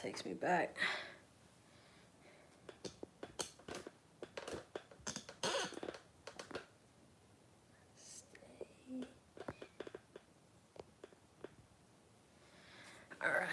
takes me back. All right.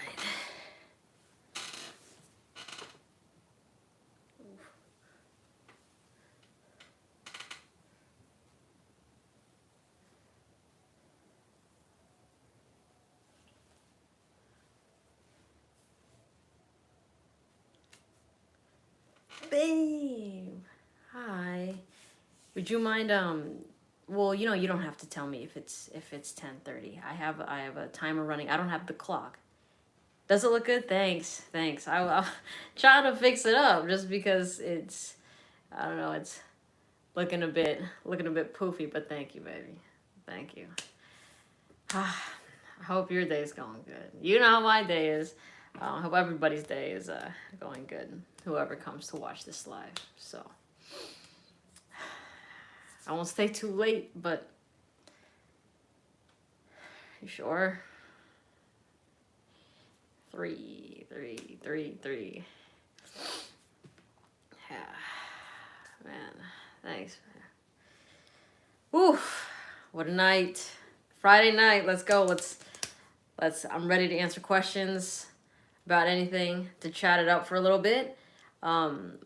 Babe, hi. Would you mind well, you know, you don't have to tell me if it's 10:30. I have a timer running. I don't have the clock. Does it look good? Thanks. I'll try to fix it up just because it's, I don't know, it's looking a bit poofy, but thank you, baby. Thank you. I hope your day's going good. You know how my day is. I hope everybody's day is going good. Whoever comes to watch this live. So I won't stay too late, but you sure? 3. Yeah, man. Thanks. Oof, what a night. Friday night. Let's go. Let's. I'm ready to answer questions about anything, to chat it up for a little bit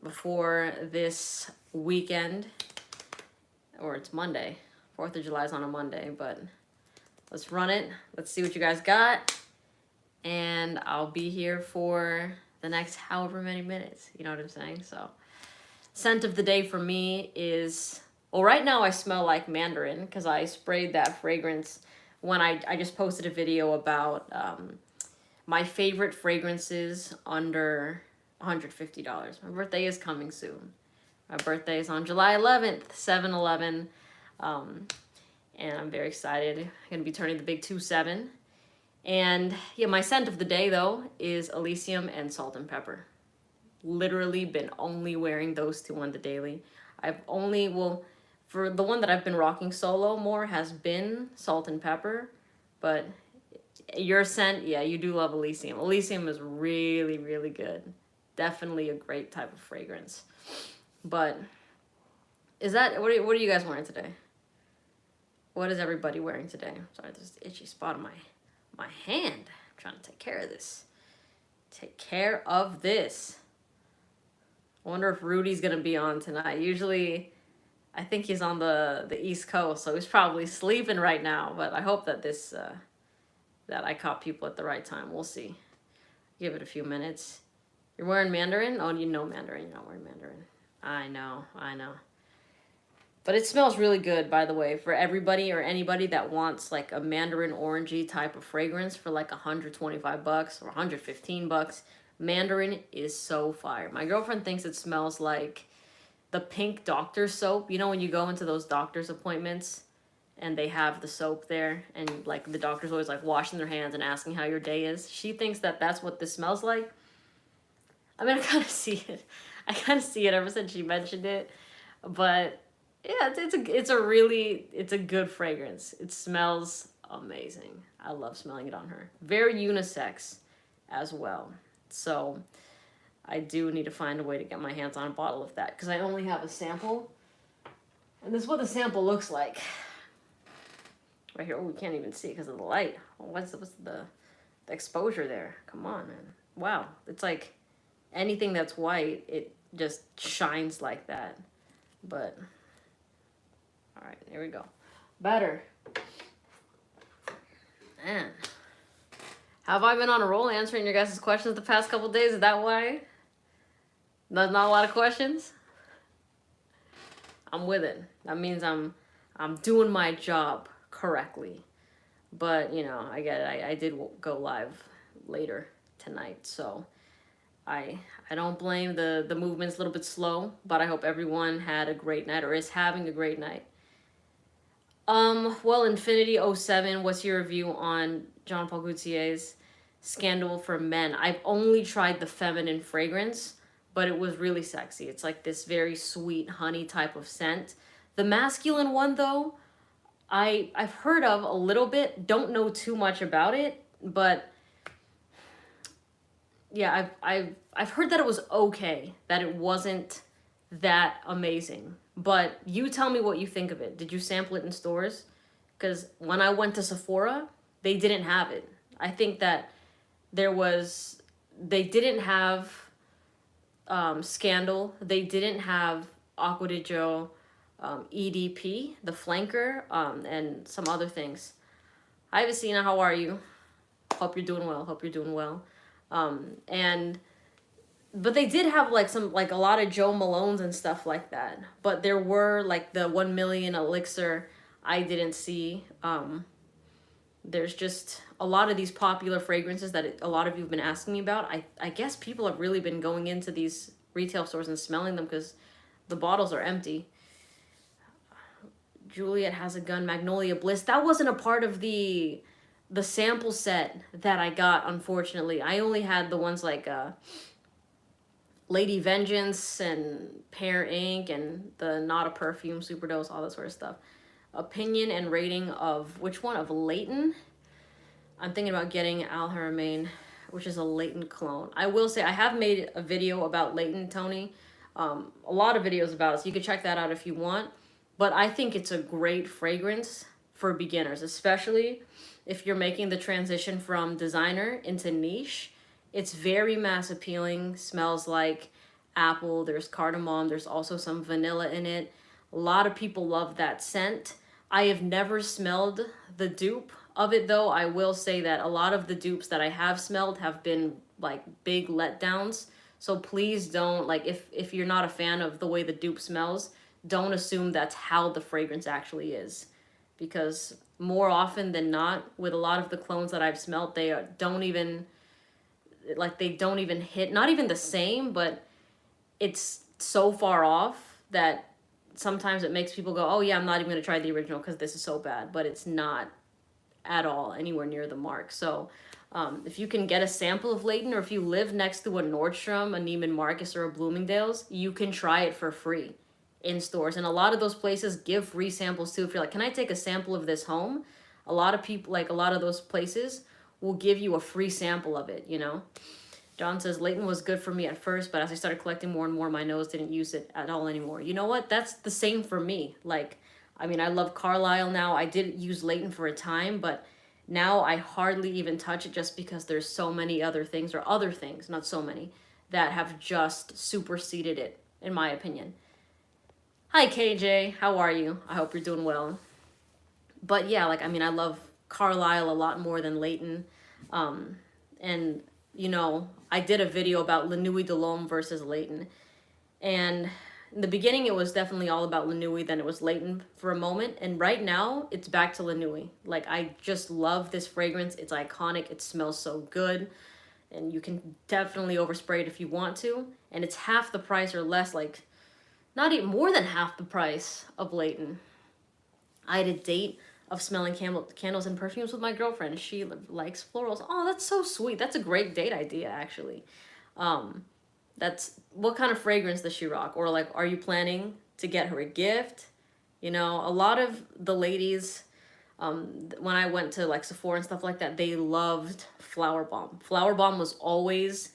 before this weekend. Or it's Monday. 4th of July is on a Monday, but let's run it. Let's see what you guys got. And I'll be here for the next however many minutes. You know what I'm saying? So, scent of the day for me is, well, right now I smell like mandarin because I sprayed that fragrance when I just posted a video about my favorite fragrances under $150. My birthday is coming soon. My birthday is on July 11th, 7/11. And I'm very excited. I'm going to be turning the big 27. And yeah, my scent of the day, though, is Elysium and Salt and Pepper. Literally been only wearing those two on the daily. I've only, well, for the one that I've been rocking solo more has been Salt and Pepper. But your scent, yeah, you do love Elysium. Elysium is really, really good. Definitely a great type of fragrance. But is that, what are you guys wearing today? What is everybody wearing today? Sorry, there's an itchy spot on my hand. I'm trying to take care of this. Take care of this. I wonder if Rudy's gonna be on tonight. Usually, I think he's on the East Coast, so he's probably sleeping right now. But I hope that this that I caught people at the right time. We'll see. Give it a few minutes. You're wearing Mandarin? Oh, you know Mandarin. You're not wearing Mandarin. I know. But it smells really good, by the way, for everybody or anybody that wants like a mandarin orangey type of fragrance for like $125 or $115. Mandarin is so fire. My girlfriend thinks it smells like the pink doctor's soap. You know when you go into those doctor's appointments and they have the soap there and like the doctor's always like washing their hands and asking how your day is. She thinks that that's what this smells like. I mean, I kind of see it ever since she mentioned it, but yeah, it's a good fragrance. It smells amazing. I love smelling it on her. Very unisex as well. So I do need to find a way to get my hands on a bottle of that because I only have a sample. And this is what the sample looks like. Right here. Oh, we can't even see because of the light. What's the exposure there? Come on, man. Wow. It's like anything that's white, it just shines like that. But all right, here we go. Better. Man. Have I been on a roll answering your guys' questions the past couple days? Is that why? Not a lot of questions? I'm with it. That means I'm doing my job correctly. But, you know, I get it. I did go live later tonight, so I don't blame the movement's a little bit slow, but I hope everyone had a great night or is having a great night. Well, Infinity 07, what's your review on Jean Paul Gaultier's Scandal for Men? I've only tried the feminine fragrance, but it was really sexy. It's like this very sweet honey type of scent. The masculine one, though, I've heard of a little bit, don't know too much about it, but yeah, I've heard that it was okay, that it wasn't that amazing. But you tell me what you think of it. Did you sample it in stores? Because when I went to Sephora, they didn't have it. I think that there was, they didn't have Scandal. They didn't have Aqua di Gio, EDP, the flanker, and some other things. Hi, Vicina. How are you? Hope you're doing well. Hope you're doing well. And but they did have like some, like a lot of Joe Malones and stuff like that. But there were like the 1 million elixir I didn't see. There's just a lot of these popular fragrances that a lot of you have been asking me about. I guess people have really been going into these retail stores and smelling them because the bottles are empty. Juliet has a gun, Magnolia Bliss. That wasn't a part of the sample set that I got, unfortunately. I only had the ones like Lady Vengeance and Pear Ink and the Not a Perfume, Superdose, all that sort of stuff. Opinion and rating of which one? Of Leighton? I'm thinking about getting Al Haramain, which is a Leighton clone. I will say I have made a video about Leighton, Tony. A lot of videos about it, so you can check that out if you want. But I think it's a great fragrance for beginners, especially if you're making the transition from designer into niche. It's very mass appealing, smells like apple, there's cardamom, there's also some vanilla in it. A lot of people love that scent. I have never smelled the dupe of it though. I will say that a lot of the dupes that I have smelled have been like big letdowns. So please don't, like, if you're not a fan of the way the dupe smells, don't assume that's how the fragrance actually is. Because more often than not, with a lot of the clones that I've smelled, don't even, like, they don't even hit, not even the same, but it's so far off that sometimes it makes people go, oh yeah, I'm not even going to try the original because this is so bad. But it's not at all anywhere near the mark. So if you can get a sample of Leighton, or if you live next to a Nordstrom, a Neiman Marcus, or a Bloomingdale's, you can try it for free in stores. And a lot of those places give free samples too. If you're like, can I take a sample of this home? A lot of people, like a lot of those places will give you a free sample of it, you know? John says, Leighton was good for me at first, but as I started collecting more and more, my nose didn't use it at all anymore. You know what? That's the same for me. Like, I mean, I love Carlisle now. I did use Leighton for a time, but now I hardly even touch it just because there's so many other things, or other things, not so many, that have just superseded it, in my opinion. Hi, KJ. How are you? I hope you're doing well. But yeah, like, I mean, I love Carlisle a lot more than Leighton. And, you know, I did a video about La Nuit de l'Homme versus Leighton. And in the beginning, it was definitely all about La Nuit, then it was Leighton for a moment. And right now, it's back to La Nuit. Like, I just love this fragrance. It's iconic. It smells so good. And you can definitely overspray it if you want to. And it's half the price or less, like, not even more than half the price of Leighton. I had a date of smelling candles and perfumes with my girlfriend. She likes florals. Oh, that's so sweet. That's a great date idea, actually. That's, what kind of fragrance does she rock? Or like, are you planning to get her a gift? You know, a lot of the ladies, when I went to like Sephora and stuff like that, they loved Flower Bomb. Flower Bomb was always,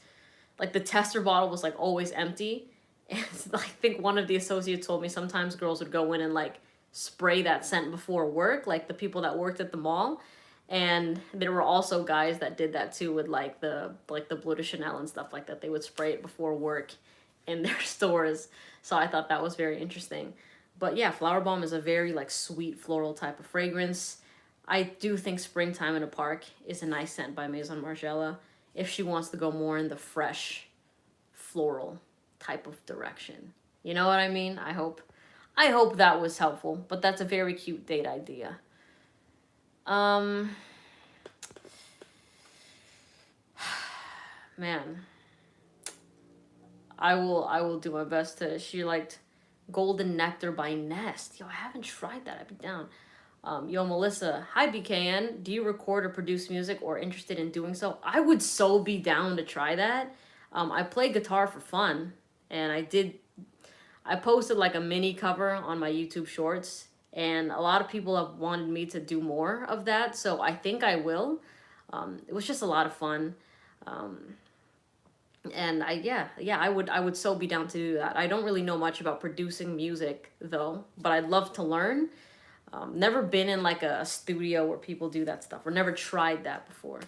like, the tester bottle was like always empty. And I think one of the associates told me sometimes girls would go in and like spray that scent before work, like the people that worked at the mall. And there were also guys that did that too with like the Bleu de Chanel and stuff like that. They would spray it before work in their stores. So I thought that was very interesting. But yeah, Flower Bomb is a very like sweet floral type of fragrance. I do think Springtime in a Park is a nice scent by Maison Margiela if she wants to go more in the fresh floral type of direction. You know what I mean? I hope that was helpful, but that's a very cute date idea. Man, I will do my best to. She liked Golden Nectar by Nest. Yo, I haven't tried that. I'd be down. Yo, Melissa. Hi, BKN. Do you record or produce music, or interested in doing so? I would so be down to try that. I play guitar for fun, and I posted like a mini cover on my YouTube shorts, and a lot of people have wanted me to do more of that, so I think I will. It was just a lot of fun. And I would so be down to do that. I don't really know much about producing music though, but I'd love to learn. Never been in like a studio where people do that stuff, or never tried that before.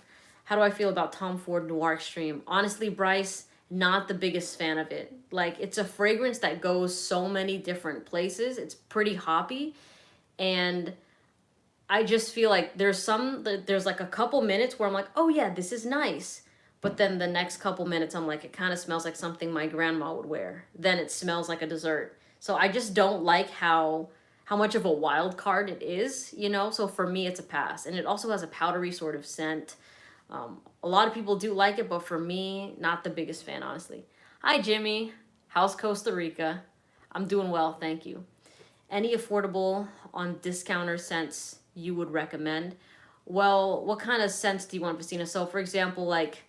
How do I feel about Tom Ford Noir Extreme? Honestly, Bryce, not the biggest fan of it. Like, it's a fragrance that goes so many different places. It's pretty hoppy, and I just feel like there's like a couple minutes where I'm like, oh yeah, this is nice. But then the next couple minutes, I'm like, it kind of smells like something my grandma would wear. Then it smells like a dessert. So I just don't like how much of a wild card it is, you know? So for me, it's a pass. And it also has a powdery sort of scent. A lot of people do like it, but for me, not the biggest fan, honestly. Hi, Jimmy. How's Costa Rica? I'm doing well, thank you. Any affordable on discounter scents you would recommend? Well, what kind of scents do you want, Christina? So, for example, like,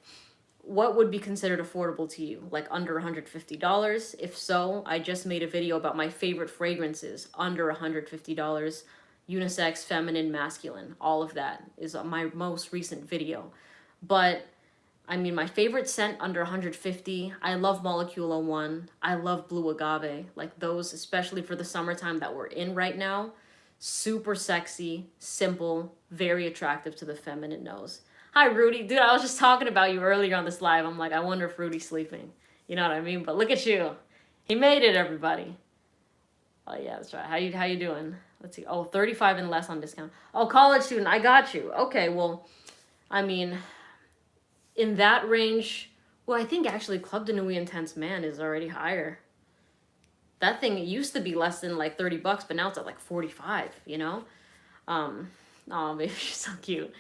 what would be considered affordable to you? Like under $150? If so, I just made a video about my favorite fragrances under $150. Unisex, feminine, masculine. All of that is my most recent video. But I mean, my favorite scent under 150, I love Molecule 01. I love Blue Agave. Like those, especially for the summertime that we're in right now. Super sexy, simple, very attractive to the feminine nose. Hi, Rudy. Dude, I was just talking about you earlier on this live. I'm like, I wonder if Rudy's sleeping. You know what I mean? But look at you. He made it, everybody. Oh, yeah, that's right. How you doing? Let's see. Oh, 35 and less on discount. Oh, college student. I got you. Okay, well, I mean, in that range, well, I think actually Club de Nuit Intense Man is already higher. That thing used to be less than like $30, but now it's at like 45, you know? Oh, baby, she's so cute.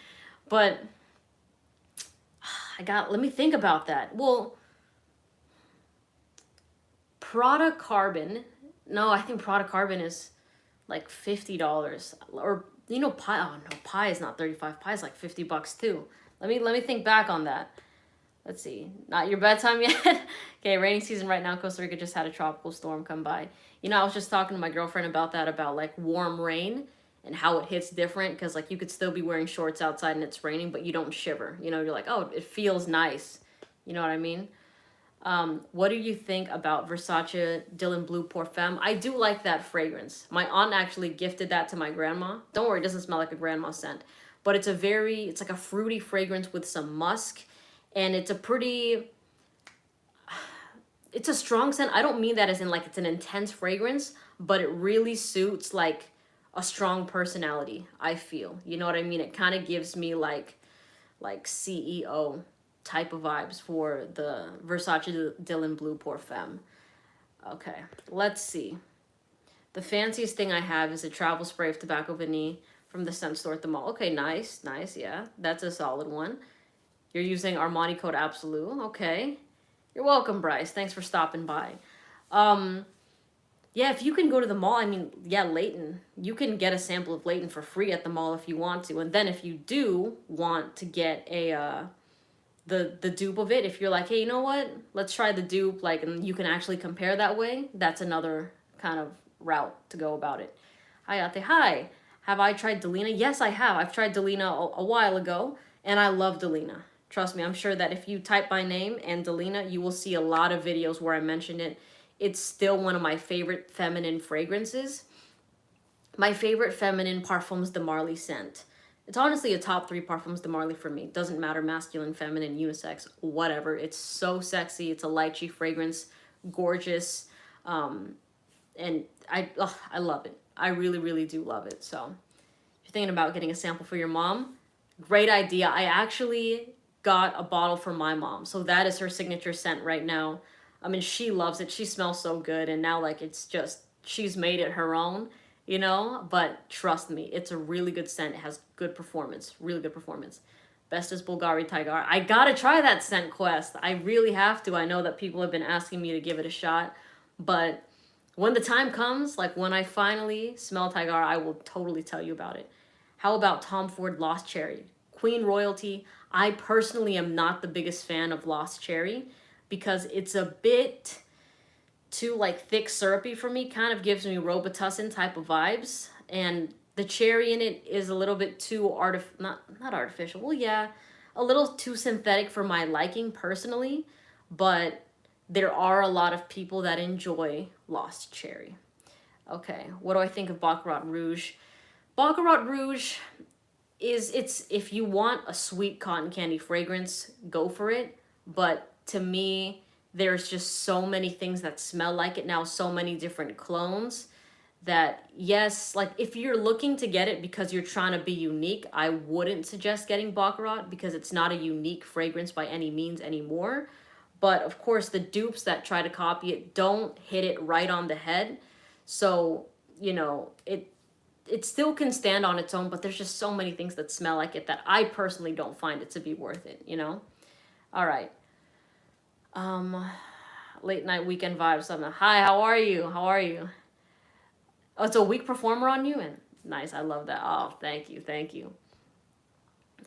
But let me think about that. Well, Prada Carbon, no, I think Prada Carbon is like $50. Or, you know, Pi, oh no, Pi is not 35. Pi is like $50 too. Let me think back on that. Let's see. Not your bedtime yet? Okay, rainy season right now. Costa Rica just had a tropical storm come by. You know, I was just talking to my girlfriend about that, about like warm rain and how it hits different. Because like you could still be wearing shorts outside and it's raining, but you don't shiver. You know, you're like, oh, it feels nice. You know what I mean? What do you think about Versace Dylan Blue Parfum? I do like that fragrance. My aunt actually gifted that to my grandma. Don't worry, it doesn't smell like a grandma scent. But it's like a fruity fragrance with some musk. And it's a strong scent. I don't mean that as in like it's an intense fragrance, but it really suits like a strong personality, I feel. You know what I mean? It kind of gives me like CEO type of vibes for the Versace Dylan Blue Parfum. Okay, let's see. The fanciest thing I have is a travel spray of Tobacco Vanille from the scent store at the mall. Okay, nice, yeah. That's a solid one. You're using Armani Code Absolute. Okay. You're welcome, Bryce. Thanks for stopping by. Yeah, if you can go to the mall, I mean, yeah, Leighton. You can get a sample of Leighton for free at the mall if you want to. And then if you do want to get the dupe of it, if you're like, hey, you know what? Let's try the dupe, like, and you can actually compare that way, that's another kind of route to go about it. Hi, Ate. Hi. Have I tried Delina? Yes, I have. I've tried Delina a while ago, and I love Delina. Trust me, I'm sure that if you type my name and Delina, you will see a lot of videos where I mentioned it. It's still one of my favorite feminine fragrances. My favorite feminine Parfums de Marly scent. It's honestly a top 3 Parfums de Marly for me. Doesn't matter, masculine, feminine, unisex, whatever. It's so sexy. It's a lychee fragrance, gorgeous, and I love it. I really, really do love it. So if you're thinking about getting a sample for your mom, great idea. I actually got a bottle for my mom. So that is her signature scent right now. I mean, she loves it. She smells so good. And now, like, it's just, she's made it her own, you know? But trust me, it's a really good scent. It has good performance, really good performance. Best is Bulgari Tiger. I gotta try that scent quest. I really have to. I know that people have been asking me to give it a shot. But when the time comes, like when I finally smell Tiger, I will totally tell you about it. How about Tom Ford Lost Cherry? Queen Royalty. I personally am not the biggest fan of Lost Cherry because it's a bit too like thick syrupy for me. Kind of gives me Robitussin type of vibes, and the cherry in it is a little bit too not artificial. Well, yeah, a little too synthetic for my liking personally. but there are a lot of people that enjoy Lost Cherry. Okay, what do I think of Baccarat Rouge? Baccarat Rouge it's if you want a sweet cotton candy fragrance, go for it. But to me, there's just so many things that smell like it now, so many different clones that yes, like if you're looking to get it because you're trying to be unique, I wouldn't suggest getting Baccarat because it's not a unique fragrance by any means anymore. But of course, the dupes that try to copy it don't hit it right on the head. So, it still can stand on its own, but there's just so many things that smell like it that I personally don't find it to be worth it. All right. Um, Late night weekend vibes. Hi, how are you? How are you? Oh, it's a weak performer on you, and nice. I love that. Oh, thank you, thank you.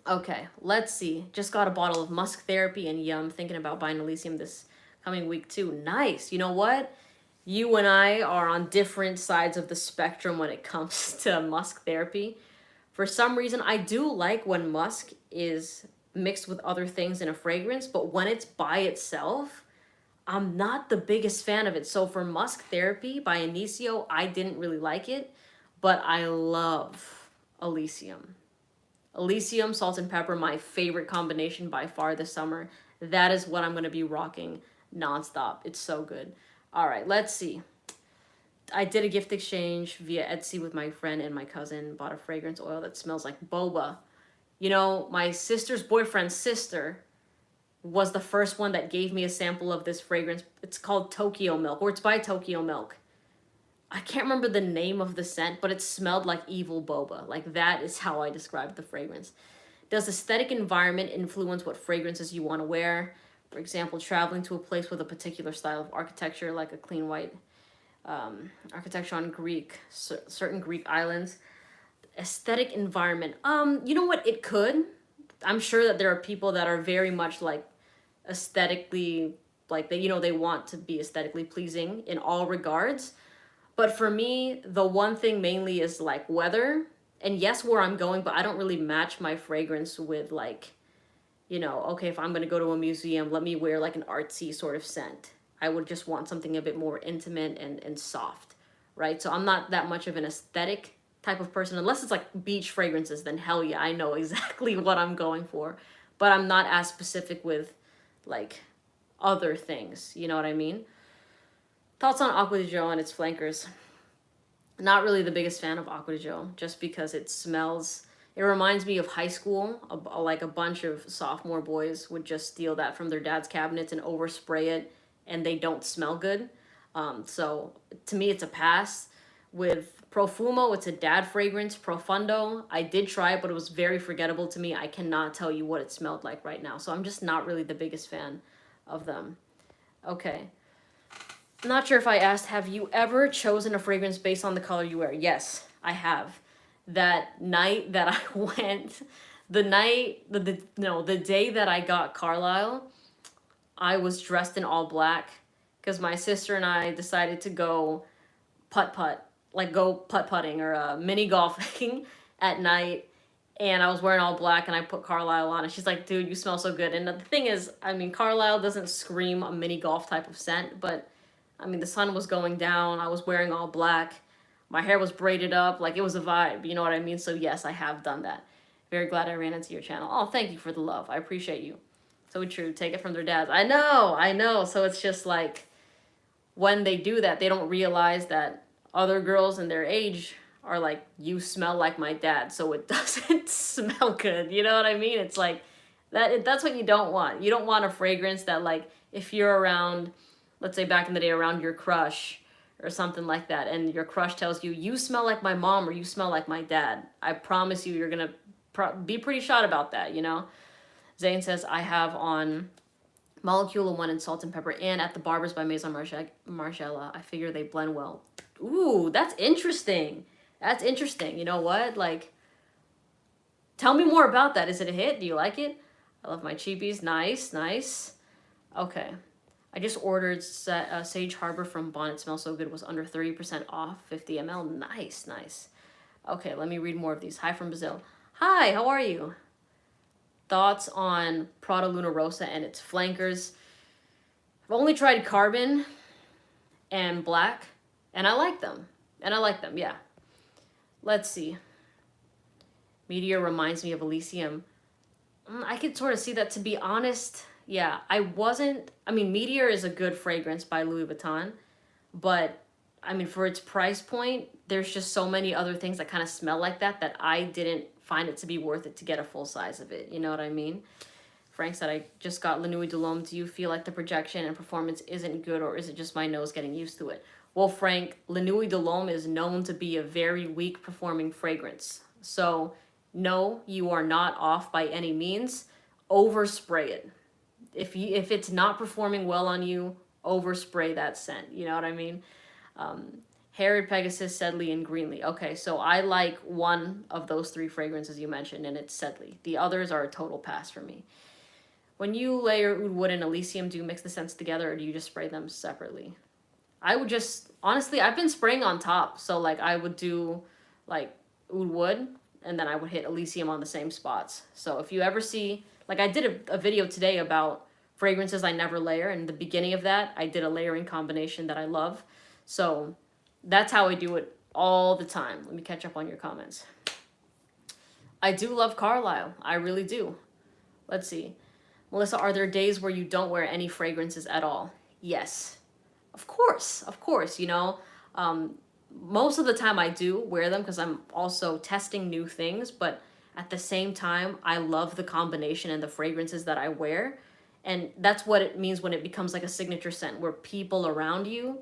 Okay, let's see. Just got a bottle of Musk Therapy, and yeah, I'm thinking about buying Elysium this coming week too. Nice. You know what? You and I are on different sides of the spectrum when it comes to Musk Therapy. For some reason, I do like when musk is mixed with other things in a fragrance, but when it's by itself, I'm not the biggest fan of it. So for Musk Therapy by Inicio, I didn't really like it, but I love Elysium. Elysium, salt and pepper, my favorite combination by far this summer. That is what I'm going to be rocking nonstop. It's so good. All right, let's see. I did a gift exchange via Etsy with my friend and my cousin. Bought a fragrance oil that smells like boba. My sister's boyfriend's sister was the first one that gave me a sample of this fragrance. It's called Tokyo Milk, or it's by Tokyo Milk. I can't remember the name of the scent, but it smelled like evil boba. Like, that is how I describe the fragrance. Does aesthetic environment influence what fragrances you want to wear? For example, traveling to a place with a particular style of architecture, like a clean white architecture on certain Greek islands. Aesthetic environment. You know what? It could. I'm sure that there are people that are very much like aesthetically, like they want to be aesthetically pleasing in all regards. But for me, the one thing mainly is like weather and yes, where I'm going, but I don't really match my fragrance with like, okay, if I'm going to go to a museum, let me wear like an artsy sort of scent. I would just want something a bit more intimate and soft, right? So I'm not that much of an aesthetic type of person. Unless it's like beach fragrances, then hell yeah, I know exactly what I'm going for. But I'm not as specific with like other things, you know what I mean? Thoughts on Aqua di Gio and its flankers? Not really the biggest fan of Aqua di Gio, just because it reminds me of high school. Like a bunch of sophomore boys would just steal that from their dad's cabinets and overspray it, and they don't smell good. So to me, it's a pass. With Profumo, it's a dad fragrance. Profundo, I did try it, but it was very forgettable to me. I cannot tell you what it smelled like right now. So I'm just not really the biggest fan of them. Okay. Not sure if I asked, have you ever chosen a fragrance based on the color you wear? Yes, I have. That night that I went, the day that I got Carlisle, I was dressed in all black because my sister and I decided to go go putt-putting or mini golfing at night. And I was wearing all black and I put Carlisle on and she's like, dude, you smell so good. And the thing is, Carlisle doesn't scream a mini golf type of scent, but the sun was going down. I was wearing all black. My hair was braided up. Like, it was a vibe. You know what I mean? So, yes, I have done that. Very glad I ran into your channel. Oh, thank you for the love. I appreciate you. So true. Take it from their dads. I know. So, it's just like, when they do that, they don't realize that other girls in their age are like, you smell like my dad. So, it doesn't smell good. You know what I mean? It's like, that's what you don't want. You don't want a fragrance that, like, if you're around, let's say back in the day, around your crush or something like that, and your crush tells you, you smell like my mom or you smell like my dad. I promise you, you're going to be pretty shot about that, Zane says, I have on Molecule 1 and Salt and Pepper and at the Barbers by Maison Margiela. I figure they blend well. Ooh, that's interesting. That's interesting. You know what? Like, tell me more about that. Is it a hit? Do you like it? I love my cheapies. Nice. Okay. I just ordered Sage Harbor from Bonnet. Smells so good. It was under 30% off, 50 ml. Nice. Okay, let me read more of these. Hi from Brazil. Hi, how are you? Thoughts on Prada Luna Rosa and its flankers? I've only tried carbon and black, and I like them. Yeah. Let's see. Meteor reminds me of Elysium. I could sort of see that, to be honest. Yeah, I mean, Meteor is a good fragrance by Louis Vuitton, but I mean, for its price point, there's just so many other things that kind of smell like that I didn't find it to be worth it to get a full size of it. You know what I mean? Frank said, I just got La Nuit de l'Homme. Do you feel like the projection and performance isn't good, or is it just my nose getting used to it? Well, Frank, La Nuit de l'Homme is known to be a very weak performing fragrance. So, no, you are not off by any means. Overspray it. If it's not performing well on you, overspray that scent. You know what I mean? Herod, Pegasus, Sedley, and Greenlee. Okay, so I like one of those three fragrances you mentioned, and it's Sedley. The others are a total pass for me. When you layer Oud Wood and Elysium, do you mix the scents together, or do you just spray them separately? I would just, honestly, I've been spraying on top. So, like, I would do, like, Oud Wood, and then I would hit Elysium on the same spots. So if you ever see, like, I did a video today about fragrances I never layer, and the beginning of that, I did a layering combination that I love. So that's how I do it all the time. Let me catch up on your comments. I do love Carlisle. I really do. Let's see. Melissa, are there days where you don't wear any fragrances at all? Yes. Of course, you know. Most of the time I do wear them because I'm also testing new things, but at the same time, I love the combination and the fragrances that I wear. And that's what it means when it becomes like a signature scent, where people around you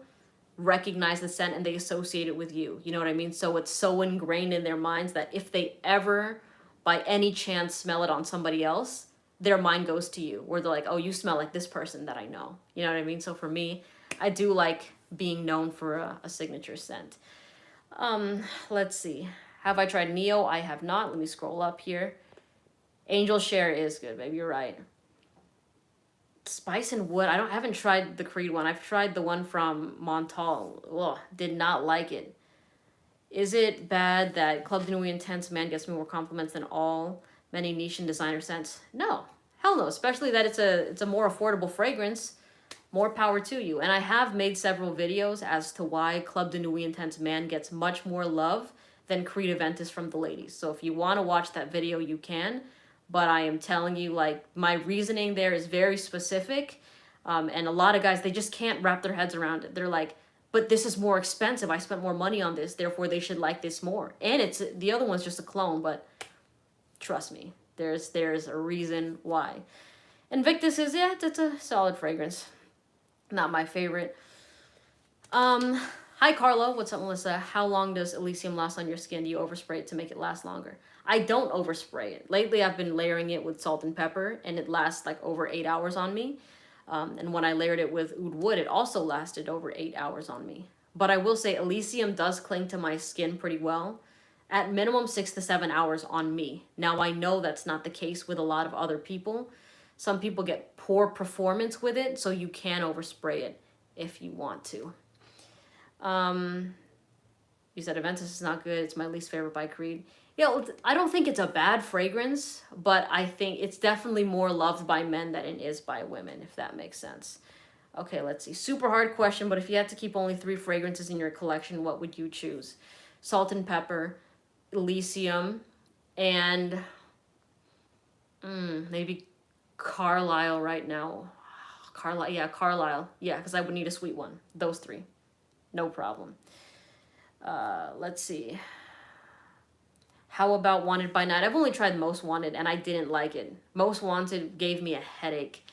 recognize the scent and they associate it with you. You know what I mean? So it's so ingrained in their minds that if they ever, by any chance, smell it on somebody else, their mind goes to you, where they're like, oh, you smell like this person that I know. You know what I mean? So for me, I do like being known for a signature scent. Let's see. Have I tried Neo? I have not. Let me scroll up here. Angel Share is good, baby. You're right. Spice and Wood. I haven't tried the Creed one. I've tried the one from Montal. Ugh, did not like it. Is it bad that Club de Nuit Intense Man gets me more compliments than all many niche and designer scents? No. Hell no. Especially that it's a more affordable fragrance. More power to you. And I have made several videos as to why Club de Nuit Intense Man gets much more love than Creed Aventus from the ladies. So if you want to watch that video, you can. But I am telling you, like, my reasoning there is very specific. And a lot of guys, they just can't wrap their heads around it. They're like, but this is more expensive. I spent more money on this. Therefore, they should like this more. And the other one's just a clone. But trust me, there's a reason why. Invictus is, yeah, it's a solid fragrance. Not my favorite. Hi, Carlo. What's up, Melissa? How long does Elysium last on your skin? Do you overspray it to make it last longer? I don't overspray it. Lately, I've been layering it with salt and pepper, and it lasts like over 8 hours on me. And when I layered it with Oud Wood, it also lasted over 8 hours on me. But I will say Elysium does cling to my skin pretty well. At minimum 6 to 7 hours on me. Now, I know that's not the case with a lot of other people. Some people get poor performance with it, so you can overspray it if you want to. You said Aventus is not good. It's my least favorite by Creed. Yeah, I don't think it's a bad fragrance, but I think it's definitely more loved by men than it is by women, if that makes sense. Okay, let's see. Super hard question, but if you had to keep only 3 fragrances in your collection, what would you choose? Salt and Pepper, Elysium, and maybe Carlisle right now. Carlisle. Yeah, because I would need a sweet one. Those 3. No problem. Let's see. How about Wanted by Night? I've only tried Most Wanted, and I didn't like it. Most Wanted gave me a headache.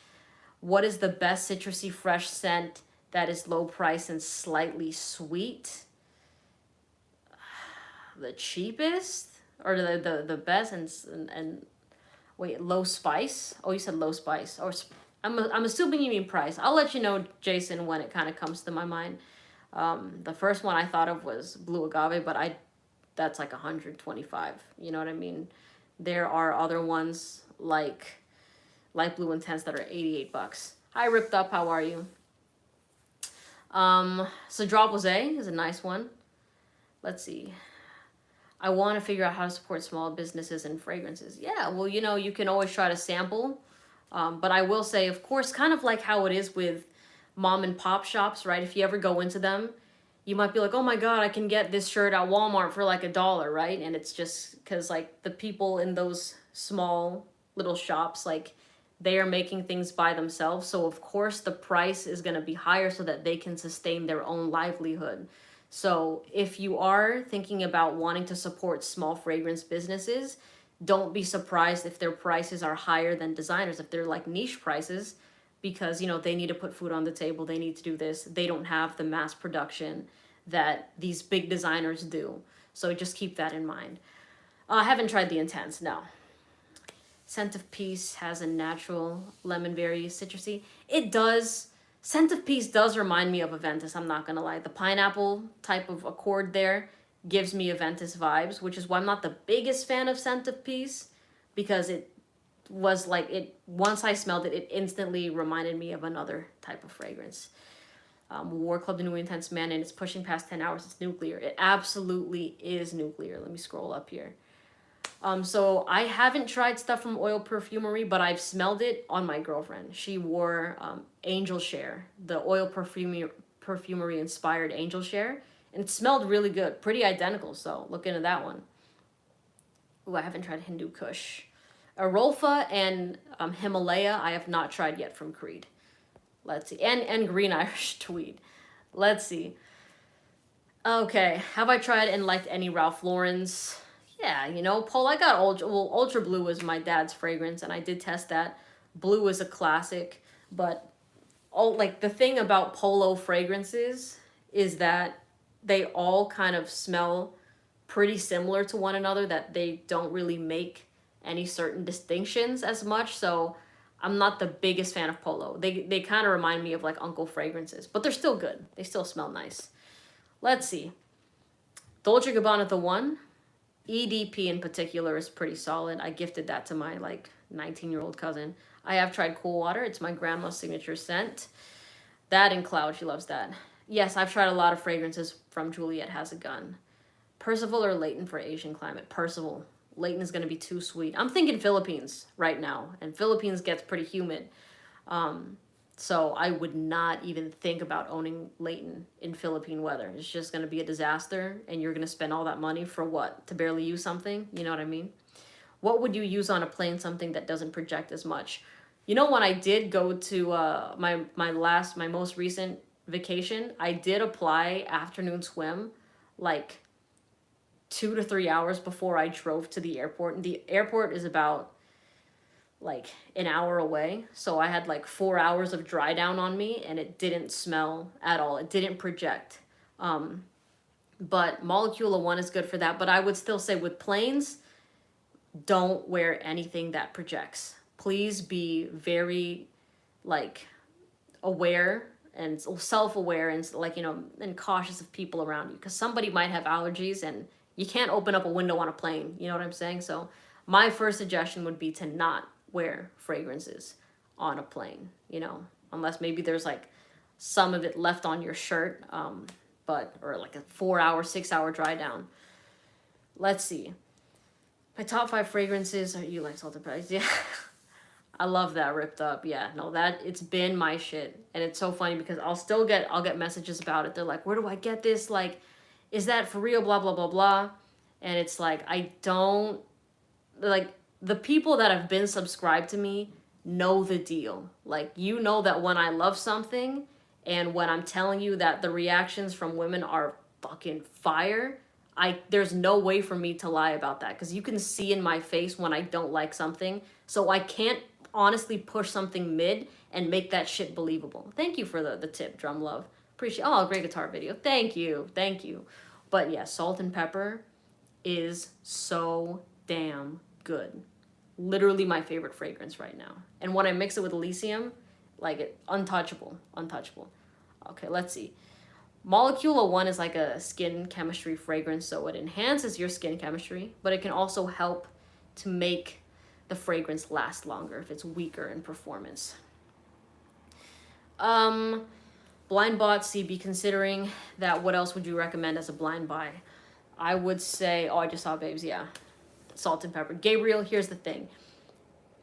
What is the best citrusy fresh scent that is low price and slightly sweet? The cheapest? Or the best and wait, low spice? Oh, you said low spice. Or I'm assuming you mean price. I'll let you know, Jason, when it kind of comes to my mind. The first one I thought of was Blue Agave, but that's like 125. You know what I mean? There are other ones like Light Blue Intense that are $88. Hi, Ripped Up. How are you? So Drop Rosé is a nice one. Let's see. I want to figure out how to support small businesses and fragrances. Yeah, well, you know, you can always try to sample. But I will say, of course, kind of like how it is with mom and pop shops, right? If you ever go into them, you might be like, oh my God, I can get this shirt at Walmart for like $1, right? And it's just because like the people in those small little shops, like they are making things by themselves. So of course the price is going to be higher so that they can sustain their own livelihood. So if you are thinking about wanting to support small fragrance businesses, don't be surprised if their prices are higher than designers, if they're like niche prices, because you know they need to put food on the table, they need to do this, they don't have the mass production that these big designers do. So just keep that in mind. I haven't tried the Intense, no. Scent of Peace has a natural lemon, very citrusy. It does. Scent of Peace does remind me of Aventus, I'm not gonna lie. The pineapple type of accord there gives me Aventus vibes, which is why I'm not the biggest fan of Scent of Peace, because it was like, it once I smelled it, it instantly reminded me of another type of fragrance. War Club, the New Intense Man, and it's pushing past 10 hours. It's nuclear. It absolutely is nuclear. Let me scroll up here. So I haven't tried stuff from Oil Perfumery, but I've smelled it on my girlfriend. She wore Angel Share, the Oil Perfumery inspired Angel Share, and it smelled really good. Pretty identical, so look into that one. Ooh, I haven't tried Hindu Kush. Arolfa and Himalaya, I have not tried yet from Creed. Let's see. And Green Irish Tweed. Let's see. Okay. Have I tried and liked any Ralph Lauren's? Yeah, you know, I got Ultra Blue was my dad's fragrance, and I did test that. Blue is a classic, but like the thing about Polo fragrances is that they all kind of smell pretty similar to one another, that they don't really make any certain distinctions as much. So I'm not the biggest fan of Polo. They kind of remind me of like Uncle fragrances, but they're still good. They still smell nice. Let's see. Dolce & Gabbana The One. EDP in particular is pretty solid. I gifted that to my like 19-year-old cousin. I have tried Cool Water. It's my grandma's signature scent. That and Cloud, she loves that. Yes, I've tried a lot of fragrances from Juliet Has a Gun. Percival or Leighton for Asian climate? Percival. Leighton is going to be too sweet. I'm thinking Philippines right now, and Philippines gets pretty humid. So I would not even think about owning Leighton in Philippine weather. It's just going to be a disaster, and you're going to spend all that money for what? To barely use something? You know what I mean? What would you use on a plane, something that doesn't project as much? You know, when I did go to my most recent vacation, I did apply afternoon swim like 2 to 3 hours before I drove to the airport. And the airport is about like an hour away. So I had like 4 hours of dry down on me, and it didn't smell at all. It didn't project. But Molecula 1 is good for that. But I would still say with planes, don't wear anything that projects. Please be very like aware and self-aware and like, you know, and cautious of people around you, because somebody might have allergies and you can't open up a window on a plane. You know what I'm saying? So my first suggestion would be to not wear fragrances on a plane, you know, unless maybe there's like some of it left on your shirt, or like a 4 hour, 6 hour dry down. Let's see. My top 5 fragrances. Are you like Salt and Pepper? Yeah. I love that Ripped Up. Yeah, no, it's been my shit. And it's so funny because I'll get messages about it. They're like, where do I get this? Like, is that for real? Blah, blah, blah, blah. And it's like, I don't, like, the people that have been subscribed to me know the deal. Like, you know that when I love something and when I'm telling you that the reactions from women are fucking fire, there's no way for me to lie about that, because you can see in my face when I don't like something. So I can't honestly push something mid and make that shit believable. Thank you for the tip, Drum Love. Appreciate. Oh, great guitar video. Thank you. But yeah, Salt and Pepper is so damn good. Literally my favorite fragrance right now. And when I mix it with Elysium, like untouchable. Okay, let's see. Molecula 1 is like a skin chemistry fragrance, so it enhances your skin chemistry, but it can also help to make the fragrance last longer if it's weaker in performance. Blind bought CB, considering that, what else would you recommend as a blind buy? I would say, I just saw Babes, yeah. Salt and Pepper. Gabriel, here's the thing.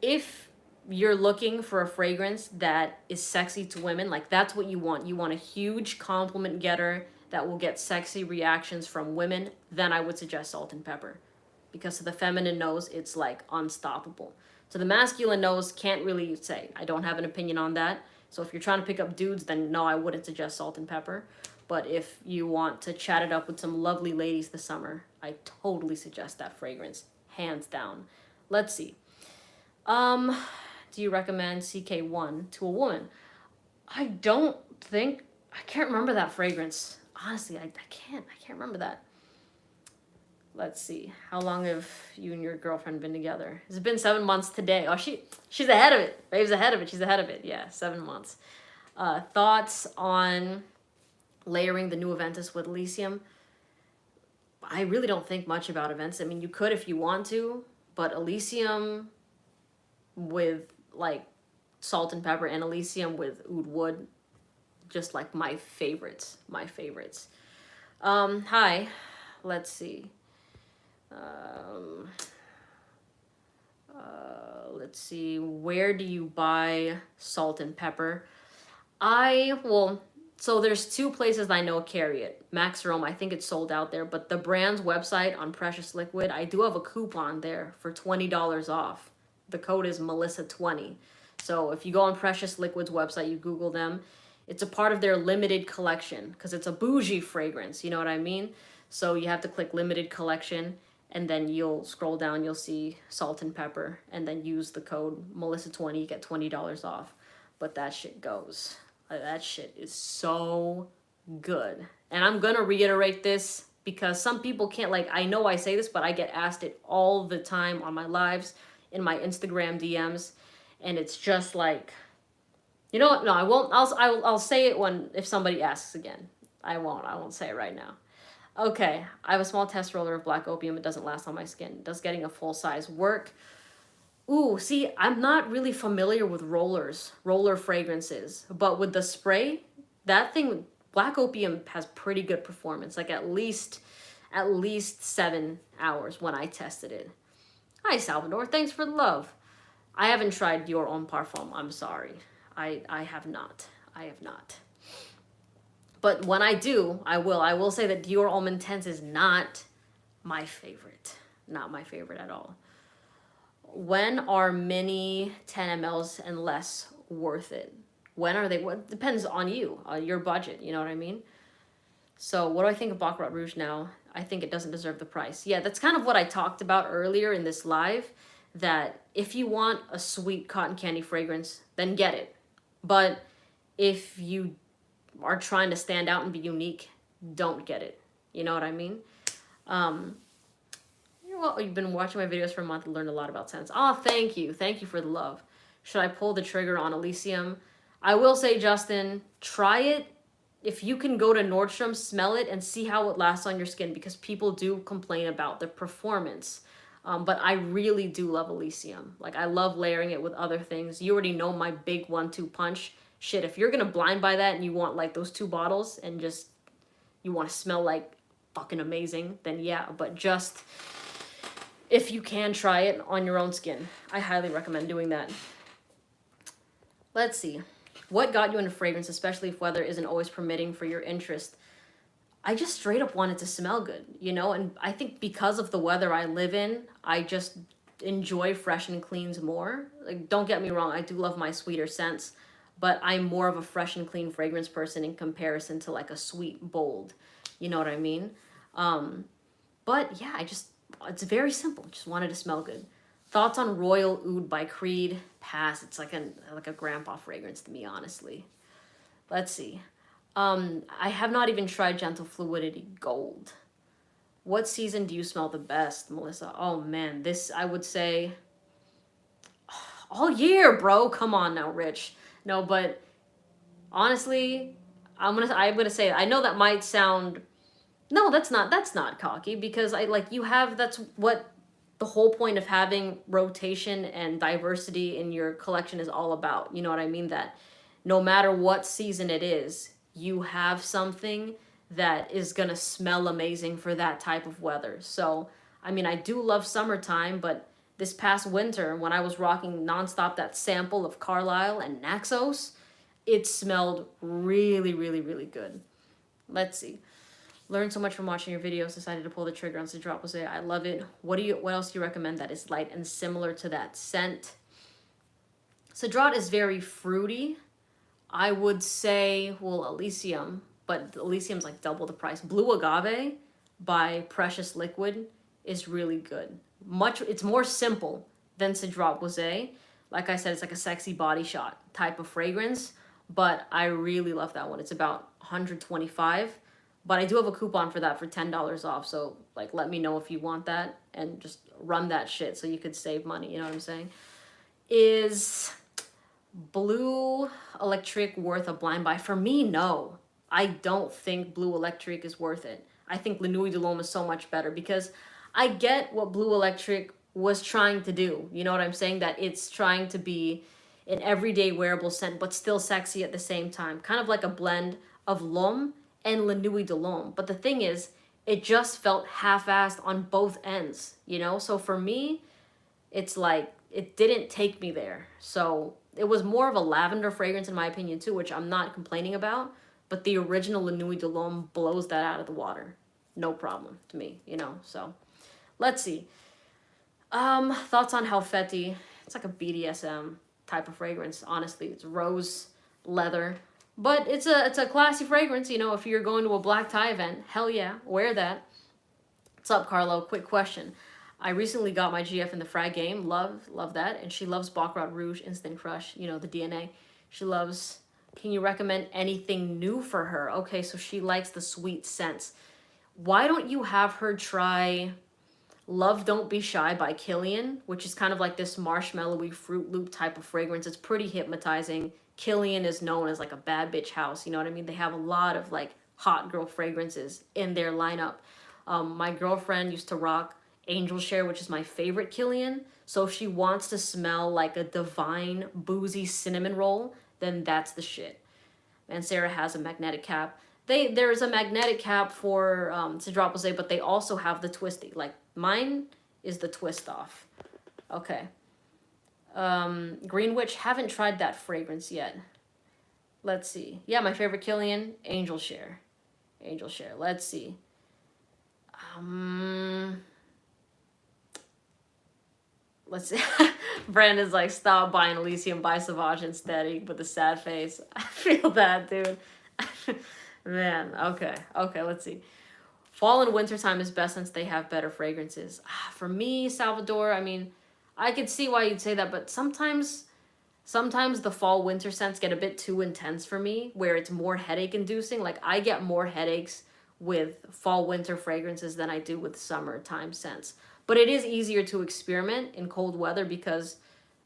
If you're looking for a fragrance that is sexy to women, like that's what you want. You want a huge compliment getter that will get sexy reactions from women, then I would suggest Salt and Pepper. Because to the feminine nose, it's like unstoppable. To the masculine nose, can't really say. I don't have an opinion on that. So if you're trying to pick up dudes, then no, I wouldn't suggest Salt and Pepper. But if you want to chat it up with some lovely ladies this summer, I totally suggest that fragrance, hands down. Let's see. Do you recommend CK1 to a woman? I don't think, I can't remember that fragrance. Honestly, I can't remember that. Let's see. How long have you and your girlfriend been together? It's been 7 months today. Oh, she's ahead of it. Babe's ahead of it. She's ahead of it. Yeah, 7 months. Thoughts on layering the new Aventus with Elysium? I really don't think much about Aventus. I mean, you could if you want to, but Elysium with like Salt and Pepper and Elysium with Oud Wood, just like my favorites. Hi. Let's see. Let's see. Where do you buy Salt and Pepper? So there's 2 places I know carry it. Max Rome, I think it's sold out there, but the brand's website on Precious Liquid, I do have a coupon there for $20 off. The code is Melissa20. So if you go on Precious Liquid's website, you Google them, it's a part of their limited collection because it's a bougie fragrance, you know what I mean? So you have to click limited collection, and then you'll scroll down, you'll see Salt and Pepper, and then use the code Melissa20, you get $20 off. But that shit goes. That shit is so good. And I'm gonna reiterate this because some people can't, like, I know I say this, but I get asked it all the time on my lives, in my Instagram DMs, and it's just like, you know what? No, I won't. I'll say it if somebody asks again. I won't say it right now. Okay, I have a small test roller of Black Opium. It doesn't last on my skin. Does getting a full size work? Ooh, see, I'm not really familiar with roller fragrances, but with the spray, that thing, Black Opium has pretty good performance, like at least 7 hours when I tested it. Hi, Salvador, thanks for the love. I haven't tried Dior Homme Parfum, I'm sorry. I have not. But when I do, I will say that Dior Homme Intense is not my favorite. Not my favorite at all. When are mini 10 mLs and less worth it? When are they? What depends on you, your budget, you know what I mean? So what do I think of Baccarat Rouge now? I think it doesn't deserve the price. Yeah, that's kind of what I talked about earlier in this live, that if you want a sweet cotton candy fragrance, then get it. But if you are trying to stand out and be unique, don't get it. You know what I mean? Well, you've been watching my videos for a month and learned a lot about scents. Oh, thank you. Thank you for the love. Should I pull the trigger on Elysium? I will say, Justin, try it. If you can go to Nordstrom, smell it, and see how it lasts on your skin, because people do complain about the performance. But I really do love Elysium. Like, I love layering it with other things. You already know my big 1-2 punch. Shit, if you're going to blind buy that and you want, like, those 2 bottles and just, you want to smell, like, fucking amazing, then yeah. But just, if you can try it on your own skin, I highly recommend doing that. Let's see. What got you into fragrance, especially if weather isn't always permitting for your interest? I just straight up wanted to smell good, you know? And I think because of the weather I live in, I just enjoy fresh and cleans more. Like, don't get me wrong, I do love my sweeter scents, but I'm more of a fresh and clean fragrance person in comparison to like a sweet, bold, you know what I mean? But yeah, it's very simple. Just wanted to smell good. Thoughts on Royal Oud by Creed? Pass. It's like a grandpa fragrance to me, honestly. Let's see. I have not even tried Gentle Fluidity Gold. What season do you smell the best, Melissa? Oh man, this, I would say all year, bro. Come on now, Rich. No, but honestly, I'm gonna say, I know that might sound, no, that's not cocky, because that's what the whole point of having rotation and diversity in your collection is all about. You know what I mean? That no matter what season it is, you have something that is going to smell amazing for that type of weather. So, I mean, I do love summertime, but this past winter when I was rocking nonstop that sample of Carlisle and Naxos, it smelled really, really, really good. Let's see. Learned so much from watching your videos, decided to pull the trigger on Cedrat Rosé. I love it. What else do you recommend that is light and similar to that scent? Cedrat is very fruity. I would say, well, Elysium, but Elysium's like double the price. Blue Agave by Precious Liquid is really good. It's more simple than Cedrat Rosé. Like I said, it's like a sexy body shot type of fragrance, but I really love that one. It's about 125, but I do have a coupon for that for $10 off. So like, let me know if you want that and just run that shit so you could save money. You know what I'm saying? Is Blue Electric worth a blind buy? For me, no. I don't think Blue Electric is worth it. I think La Nuit de l'Homme is so much better because I get what Blue Electric was trying to do. You know what I'm saying? That it's trying to be an everyday wearable scent, but still sexy at the same time. Kind of like a blend of L'Homme and La Nuit de l'Homme. But the thing is, it just felt half-assed on both ends, you know? So for me, it's like, it didn't take me there. So it was more of a lavender fragrance in my opinion too, which I'm not complaining about, but the original La Nuit de l'Homme blows that out of the water. No problem to me, you know? So let's see. Thoughts on Halfeti. It's like a BDSM type of fragrance, honestly. It's rose leather, but it's a classy fragrance, you know. If you're going to a black tie event, hell yeah, wear that. What's up, Carlo? Quick question. I recently got my GF in the frag game. Love that. And she loves Baccarat Rouge, Instant Crush, you know, the DNA. She loves, can you recommend anything new for her? Okay, so she likes the sweet scents. Why don't you have her try Love Don't Be Shy by Kilian, which is kind of like this marshmallowy Fruit Loop type of fragrance. It's pretty hypnotizing. Kilian is known as like a bad bitch house, you know what I mean? They have a lot of like hot girl fragrances in their lineup. My girlfriend used to rock Angel Share, which is my favorite Kilian. So if she wants to smell like a divine boozy cinnamon roll, then that's the shit. And Sarah has a magnetic cap. There's a magnetic cap for Cedrat Rosé, but they also have the twisty. Like mine is the twist off. Okay. Green Witch, haven't tried that fragrance yet. Let's see. Yeah, my favorite Kilian, Angel Share. Angel Share. Let's see. Let's see. Brandon's like, stop buying Elysium, buy Sauvage instead, with a sad face. I feel that, dude. Man, okay, let's see. Fall and wintertime is best since they have better fragrances. For me, Salvador, I mean, I could see why you'd say that, but sometimes the fall winter scents get a bit too intense for me, where it's more headache inducing. Like I get more headaches with fall winter fragrances than I do with summertime scents. But it is easier to experiment in cold weather because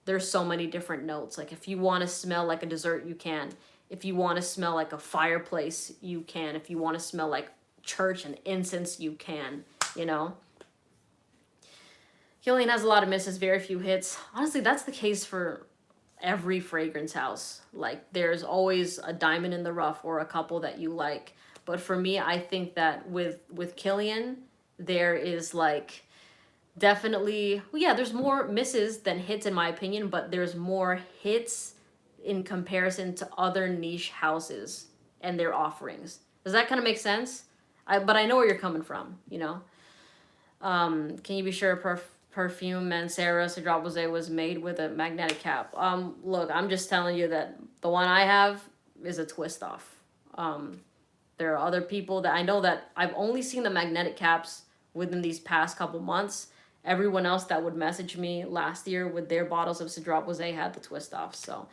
there's so many different notes. Like if you want to smell like a dessert, you can. If you want to smell like a fireplace, you can. If you want to smell like church and incense, you can, you know. Kilian has a lot of misses, very few hits. Honestly, that's the case for every fragrance house. Like there's always a diamond in the rough or a couple that you like. But for me, I think that with Kilian, there is like definitely, well, yeah, there's more misses than hits in my opinion, but there's more hits in comparison to other niche houses and their offerings. Does that kind of make sense? But I know where you're coming from, you know. Can you be sure perfume Mancera Cedrat Rosé was made with a magnetic cap? Look, I'm just telling you that the one I have is a twist off. There are other people that I know that I've only seen the magnetic caps within these past couple months. Everyone else that would message me last year with their bottles of Cedrat Rosé had the twist off. So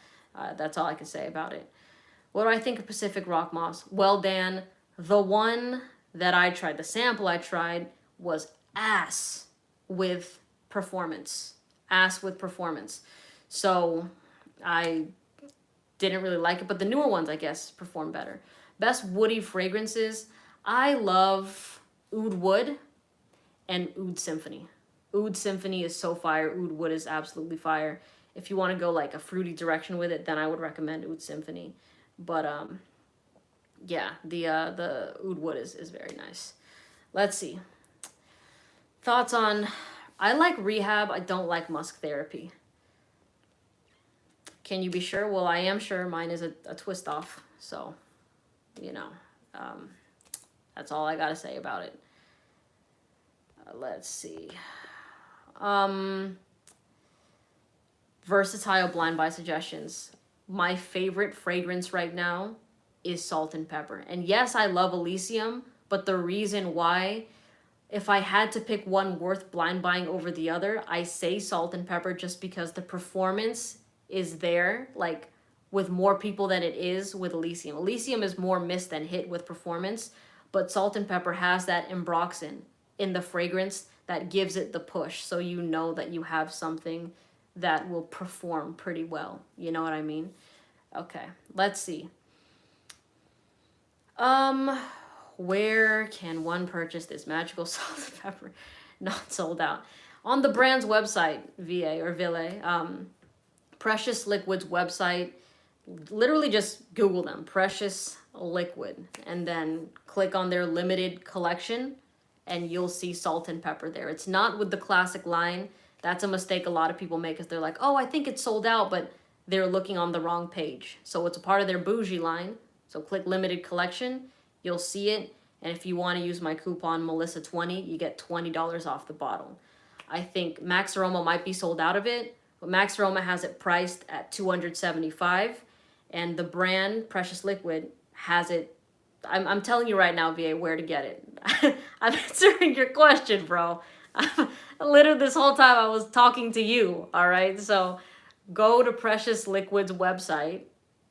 that's all I can say about it. What do I think of Pacific Rock Moss? Well, Dan, the one that I tried, the sample I tried, was ass with performance. Ass with performance. So I didn't really like it, but the newer ones, I guess, perform better. Best woody fragrances. I love Oud Wood and Oud Symphony. Oud Symphony is so fire. Oud Wood is absolutely fire. If you want to go like a fruity direction with it, then I would recommend Oud Symphony. But yeah, the Oud Wood is very nice. Let's see. Thoughts on I like Rehab. I don't like Musk Therapy. Can you be sure? Well, I am sure. Mine is a twist off. So, you know, um, that's all I got to say about it. Let's see. Versatile blind buy suggestions. My favorite fragrance right now is Salt and Pepper. And yes, I love Elysium, but the reason why, if I had to pick one worth blind buying over the other, I say Salt and Pepper just because the performance is there, like with more people than it is with Elysium. Elysium is more miss than hit with performance, but Salt and Pepper has that ambroxan in the fragrance that gives it the push, so you know that you have something that will perform pretty well. You know what I mean? Okay, let's see. Where can one purchase this magical Salt and Pepper? Not sold out. On the brand's website, VA or Ville, Precious Liquid's website, literally just Google them, Precious Liquid, and then click on their limited collection, and you'll see Salt and Pepper there. It's not with the classic line. That's a mistake a lot of people make, because they're like, oh, I think it's sold out, but they're looking on the wrong page. So it's a part of their bougie line. So click limited collection, you'll see it. And if you want to use my coupon Melissa20, you get $20 off the bottle. I think Max Aroma might be sold out of it, but Max Aroma has it priced at $275, and the brand Precious Liquid has it. I'm telling you right now, VA, where to get it. I'm answering your question, bro. Literally this whole time I was talking to you, all right? So go to Precious Liquid's website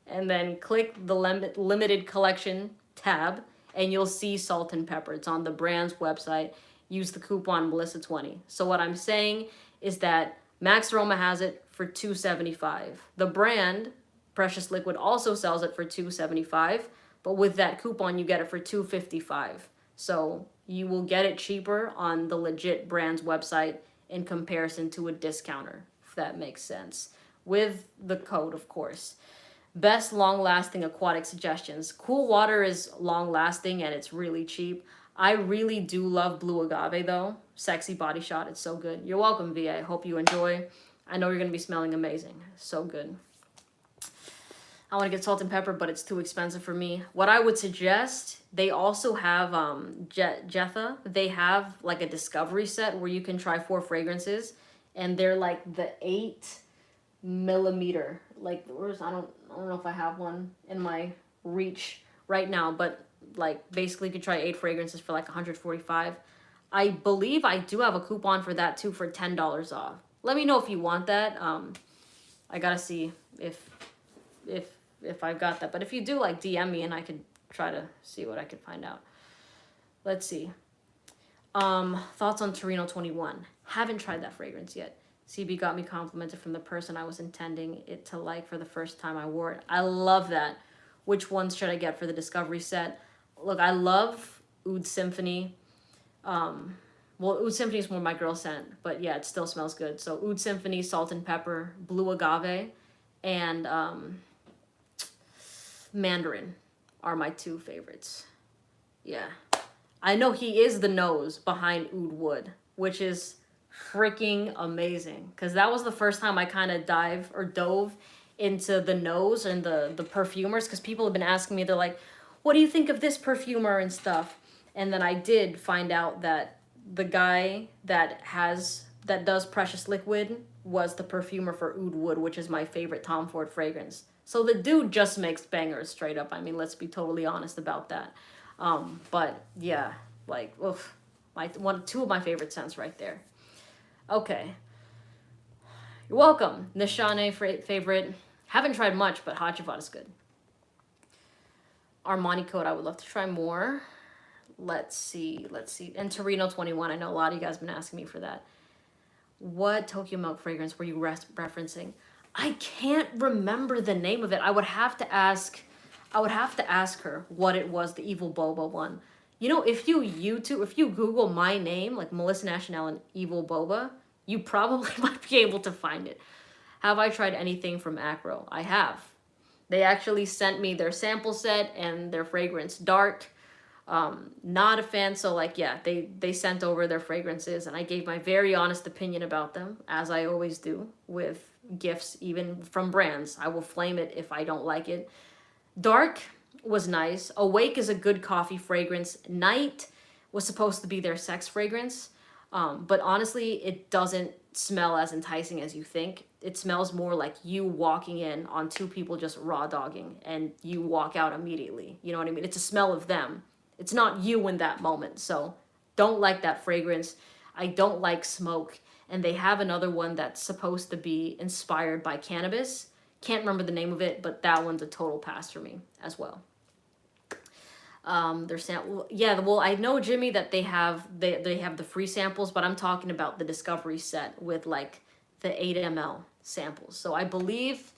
and then click the limited collection tab, and you'll see Salt and Pepper. It's on the brand's website. Use the coupon Melissa20. So what I'm saying is that Max Aroma has it for $275. The brand Precious Liquid also sells it for $275, but with that coupon you get it for $255. So you will get it cheaper on the legit brand's website in comparison to a discounter, if that makes sense. With the code, of course. Best long-lasting aquatic suggestions. Cool water is long-lasting and it's really cheap. I really do love Blue Agave though. Sexy Body Shot, it's so good. You're welcome, VA. I hope you enjoy. I know you're going to be smelling amazing. So good. I want to get Salt and Pepper, but it's too expensive for me. What I would suggest, they also have Jetha. They have like a discovery set where you can try 4 fragrances, and they're like the 8mm. Like, I don't know if I have one in my reach right now, but like basically you could try 8 fragrances for like $145. I believe I do have a coupon for that too for $10 off. Let me know if you want that. I gotta see if I've got that, but if you do, like, DM me and I could try to see what I could find out. Let's see. Thoughts on Torino 21. Haven't tried that fragrance yet. CB got me complimented from the person I was intending it to like for the first time I wore it. I love that. Which ones should I get for the discovery set? Look, I love Oud Symphony. Well, Oud Symphony is more my girl scent, but yeah, it still smells good. So Oud Symphony, Salt and Pepper, Blue Agave, and Mandarin are my 2 favorites. Yeah. I know he is the nose behind Oud Wood, which is freaking amazing, because that was the first time I kind of dove into the nose and the perfumers, because people have been asking me, they're like, what do you think of this perfumer and stuff? And then I did find out that the guy that does Precious Liquid was the perfumer for Oud Wood, which is my favorite Tom Ford fragrance. So the dude just makes bangers straight up. I mean, let's be totally honest about that. But yeah, like, oof, 2 of my favorite scents right there. Okay. You're welcome. Nishane favorite. Haven't tried much, but Hachivat is good. Armani Code, I would love to try more. Let's see. And Torino 21, I know a lot of you guys have been asking me for that. What Tokyo Milk fragrance were you referencing? I can't remember the name of it. I would have to ask her what it was, the Evil Boba one. You know, if you Google my name, like Melissa National and Evil Boba, you probably might be able to find it. Have I tried anything from Acro? I have. They actually sent me their sample set and their fragrance Dart. Not a fan. So like, yeah, they sent over their fragrances and I gave my very honest opinion about them, as I always do with gifts, even from brands. I will flame it if I don't like it. Dark was nice. Awake is a good coffee fragrance. Night was supposed to be their sex fragrance. But honestly, it doesn't smell as enticing as you think. It smells more like you walking in on two people just raw dogging and you walk out immediately. You know what I mean? It's a smell of them. It's not you in that moment. So don't like that fragrance. I don't like smoke. And they have another one that's supposed to be inspired by cannabis. Can't remember the name of it, but that one's a total pass for me as well. Their sample, yeah. Well, I know, Jimmy, that they have the free samples, but I'm talking about the Discovery set with like the 8 ml samples. So I believe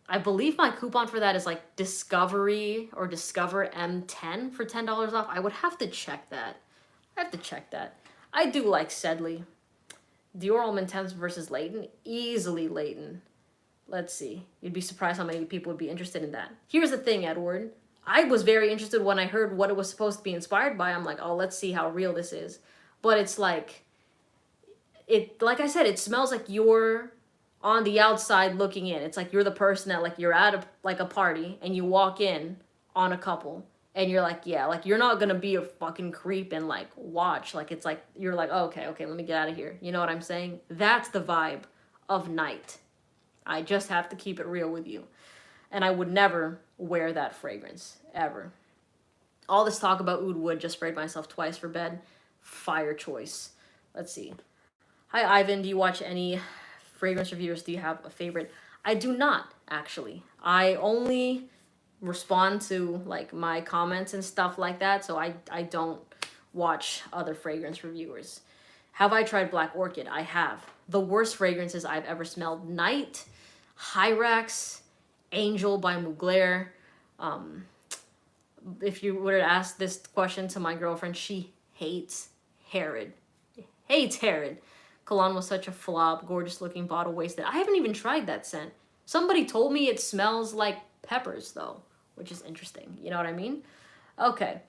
my coupon for that is like Discovery or Discover M10 for $10 off. I would have to check that. I do like Sedley. Dior Homme Intense versus Layton. Easily Layton. Let's see. You'd be surprised how many people would be interested in that. Here's the thing, Edward. I was very interested when I heard what it was supposed to be inspired by. I'm like, oh, let's see how real this is. But it's like, like I said, it smells like you're on the outside looking in. It's like you're the person that, like, you're at a party and you walk in on a couple and you're like, yeah, like, you're not gonna be a fucking creep and like watch. Like, it's like you're like, oh, okay, let me get out of here. You know what I'm saying? That's the vibe of Night. I just have to keep it real with you. And I would never wear that fragrance, ever. All this talk about oud wood, just sprayed myself twice for bed. Fire choice. Let's see. Hi, Ivan. Do you watch any fragrance reviewers? Do you have a favorite? I do not, actually. I only respond to like my comments and stuff like that, so I don't watch other fragrance reviewers. Have I tried Black Orchid? I have. The worst fragrances I've ever smelled: Night, Hyrax, Angel by Mugler. If you were to ask this question to my girlfriend, she hates Herod. Cologne was such a flop. Gorgeous looking, bottle wasted. I haven't even tried that scent. Somebody told me it smells like peppers though, which is interesting. You know what I mean? Okay,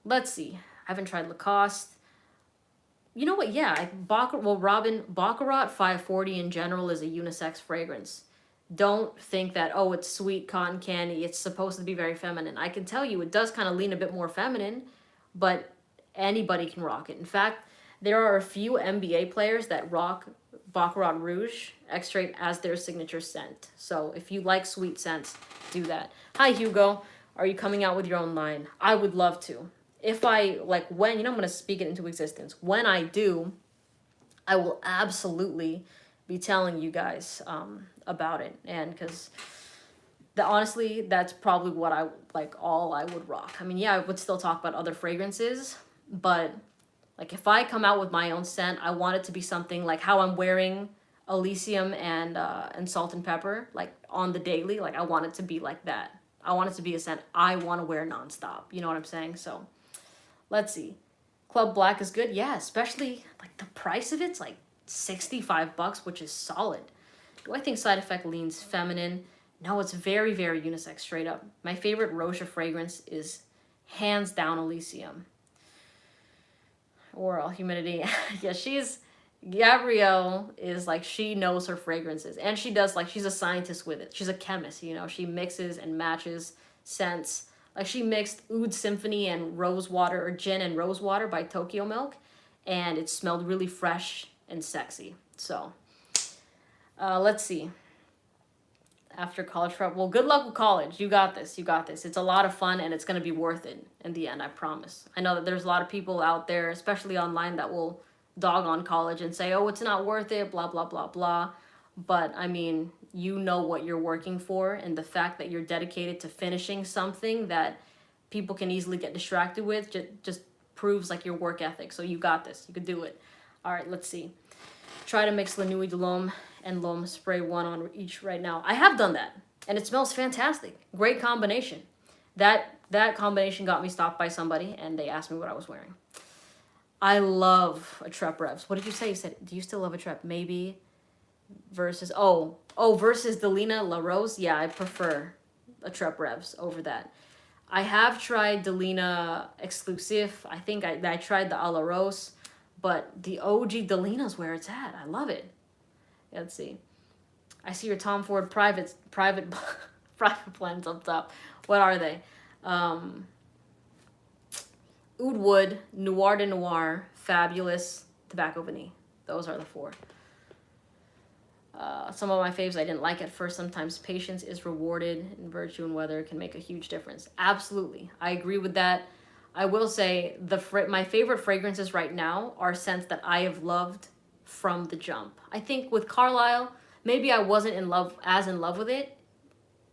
let's see. I haven't tried Lacoste. You know what? Yeah, Baccarat 540 in general is a unisex fragrance. Don't think that, oh, it's sweet cotton candy, it's supposed to be very feminine. I can tell you it does kind of lean a bit more feminine, but anybody can rock it. In fact, there are a few NBA players that rock Baccarat Rouge extract as their signature scent. So if you like sweet scents, do that. Hi, Hugo. Are you coming out with your own line? I would love to. If I, like, when, I'm going to speak it into existence. When I do, I will absolutely be telling you guys about it. And because honestly, that's probably what I, like, all I would rock. I mean, yeah, I would still talk about other fragrances, but like, if I come out with my own scent, I want it to be something like how I'm wearing Elysium and Salt and Pepper, like, on the daily. Like, I want it to be like that. I want it to be a scent I want to wear nonstop. You know what I'm saying? So let's see. Club Black is good. Yeah, especially like the price of it's like $65, which is solid. Do I think Side Effect leans feminine? No, it's very, very unisex, straight up. My favorite Rocha fragrance is hands down Elysium. Oral Humidity. Yeah, Gabrielle is like, she knows her fragrances. And she does, like, she's a scientist with it. She's a chemist, you know. She mixes and matches scents. Like, she mixed Oud Symphony and Rose Water, or Gin and Rose Water by Tokyo Milk. And it smelled really fresh and sexy. So, let's see. After college prep. Well, good luck with college. You got this. It's a lot of fun, and it's going to be worth it in the end, I promise. I know that there's a lot of people out there, especially online, that will dog on college and say, oh, it's not worth it, blah, blah, blah, blah. But, I mean, you know what you're working for, and the fact that you're dedicated to finishing something that people can easily get distracted with just proves, like, your work ethic. So you got this. You could do it. All right, let's see. Try to mix La Nuit de l'Homme and L'Homme, spray one on each right now. I have done that, and it smells fantastic. Great combination. That combination got me stopped by somebody, and they asked me what I was wearing. I love a Trep Revs. What did you say? You said, do you still love a Trep? Maybe versus, versus Delina La Rose. Yeah, I prefer a Trep Revs over that. I have tried Delina exclusive. I think I tried the a la Rose, but the OG Delina's where it's at. I love it. Let's see. I see your Tom Ford private private plans up top. What are they? Oud Wood, Noir de Noir, Fabulous, Tobacco Vanille. Those are the four. Some of my faves I didn't like at first. Sometimes patience is rewarded, and virtue and weather can make a huge difference. Absolutely, I agree with that. I will say my favorite fragrances right now are scents that I have loved from the jump. I think with Carlisle, maybe I wasn't in love with it.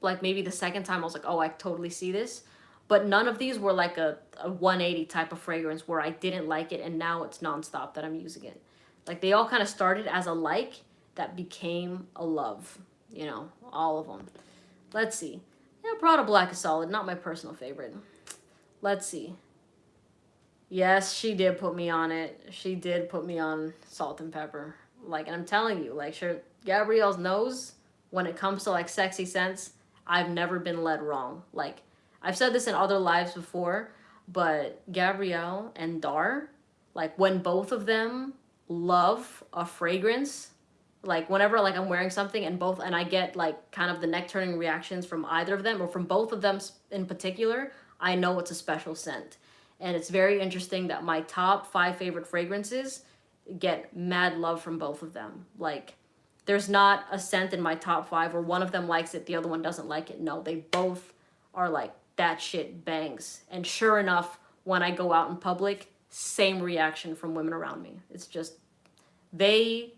Like maybe the second time I was like, oh, I totally see this. But none of these were like a 180 type of fragrance where I didn't like it and now it's nonstop that I'm using it. Like they all kind of started as a like that became a love, you know, all of them. Let's see. Yeah, Prada Black is solid, not my personal favorite. Let's see. Yes, she did put me on it. She did put me on Salt and Pepper. Like, and I'm telling you, like, sure, Gabrielle's knows when it comes to like sexy scents, I've never been led wrong. Like, I've said this in other lives before, but Gabrielle and Dar, like when both of them love a fragrance, like whenever like I'm wearing something and I get like kind of the neck turning reactions from either of them or from both of them in particular, I know it's a special scent. And it's very interesting that my top 5 favorite fragrances get mad love from both of them. Like there's not a scent in my top 5 where one of them likes it, the other one doesn't like it. No, they both are like, that shit bangs. And sure enough, when I go out in public, same reaction from women around me. It's just their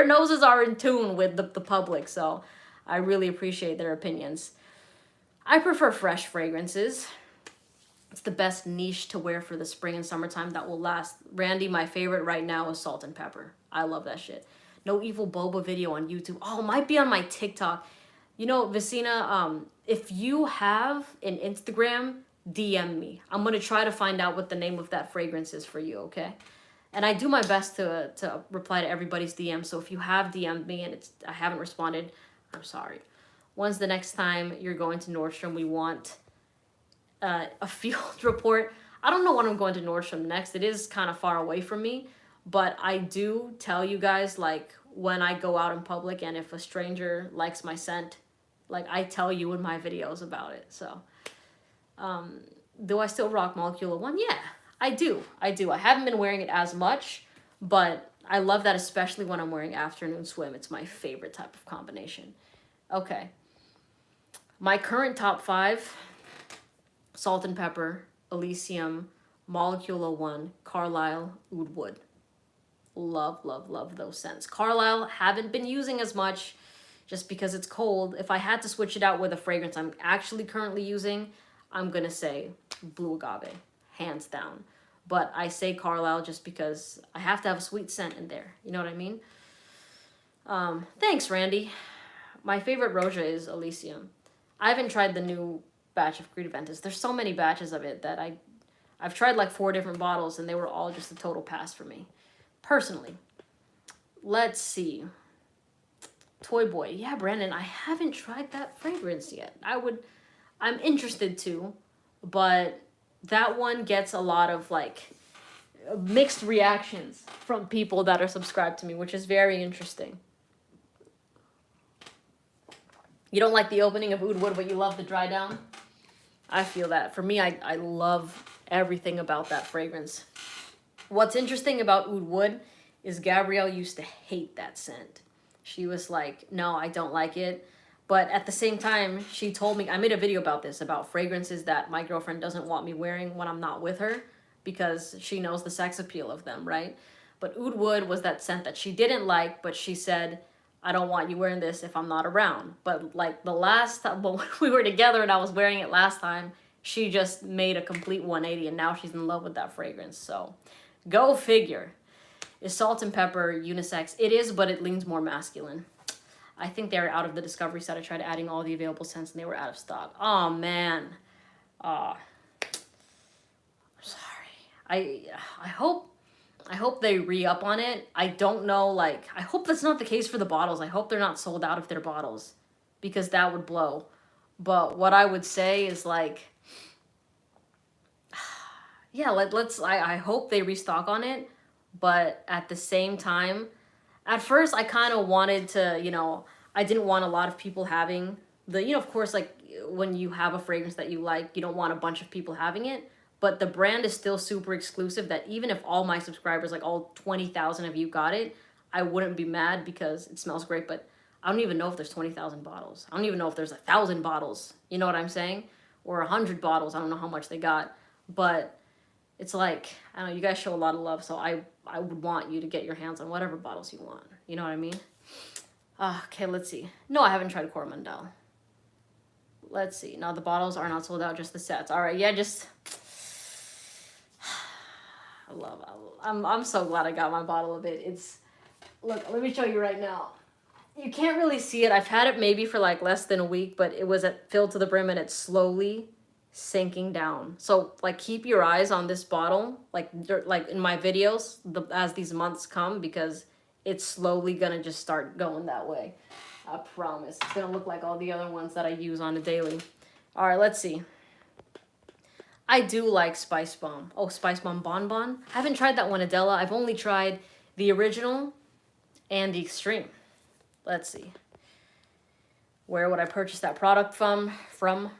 noses are in tune with the public, so I really appreciate their opinions. I prefer fresh fragrances. It's the best niche to wear for the spring and summertime that will last. Randy, my favorite right now is Salt and Pepper. I love that shit. No Evil Boba video on YouTube. Oh, it might be on my TikTok. You know, Vicina, if you have an Instagram, DM me. I'm going to try to find out what the name of that fragrance is for you, okay? And I do my best to reply to everybody's DM. So if you have DM'd me and I haven't responded, I'm sorry. When's the next time you're going to Nordstrom? We want a field report. I don't know when I'm going to Nordstrom next. It is kind of far away from me. But I do tell you guys, like, when I go out in public and if a stranger likes my scent, like, I tell you in my videos about it. So, do I still rock Molecule 1? Yeah. I do. I haven't been wearing it as much, but I love that especially when I'm wearing afternoon swim. It's my favorite type of combination. Okay. My current top 5, Salt and Pepper, Elysium, Molecule 1, Carlisle, Oud Wood. Love, love, love those scents. Carlisle, haven't been using as much just because it's cold. If I had to switch it out with a fragrance I'm actually currently using, I'm going to say Blue Agave. Hands down. But I say Carlisle just because I have to have a sweet scent in there. You know what I mean? Thanks, Randy. My favorite Roja is Elysium. I haven't tried the new batch of Creed Aventus. There's so many batches of it that I've tried like 4 different bottles and they were all just a total pass for me. Personally. Let's see. Toy Boy. Yeah, Brandon, I haven't tried that fragrance yet. I'm interested to, but that one gets a lot of like mixed reactions from people that are subscribed to me, which is very interesting. You don't like the opening of Oud Wood, but you love the dry down? I feel that. For me, I love everything about that fragrance. What's interesting about Oud Wood is Gabrielle used to hate that scent. She was like, no, I don't like it. But at the same time, she told me, I made a video about this, about fragrances that my girlfriend doesn't want me wearing when I'm not with her because she knows the sex appeal of them, right? But Oud Wood was that scent that she didn't like, but she said, I don't want you wearing this if I'm not around. But like the last time, when we were together and I was wearing it last time, she just made a complete 180 and now she's in love with that fragrance. So go figure. Is Salt and Pepper unisex? It is, but it leans more masculine. I think they're out of the discovery set. I tried adding all the available scents and they were out of stock. Oh, man. I'm sorry. I hope they re-up on it. I don't know, like, I hope that's not the case for the bottles. I hope they're not sold out of their bottles because that would blow. But what I would say is, like, yeah, I hope they restock on it, but at the same time, at first I kind of wanted to, I didn't want a lot of people having of course, like when you have a fragrance that you like, you don't want a bunch of people having it, but the brand is still super exclusive that even if all my subscribers, like all 20,000 of you got it, I wouldn't be mad because it smells great, but I don't even know if there's 20,000 bottles. I don't even know if there's 1,000 bottles. You know what I'm saying? Or 100 bottles. I don't know how much they got, but it's like, I don't know, you guys show a lot of love, so I would want you to get your hands on whatever bottles you want. You know what I mean? Okay, let's see. No, I haven't tried Coromandel. Let's see. No, the bottles are not sold out, just the sets. All right, yeah, just... I'm so glad I got my bottle of it. It's... Look, let me show you right now. You can't really see it. I've had it maybe for like less than a week, but it was filled to the brim and it's slowly sinking down. So like keep your eyes on this bottle, like in my videos, as these months come, because it's slowly gonna just start going that way. I promise. It's gonna look like all the other ones that I use on a daily. All right, let's see. I do like Spice Bomb. Oh, Spice Bomb Bonbon. I haven't tried that one, Adela. I've only tried the original and the extreme. Let's see. Where would I purchase that product from?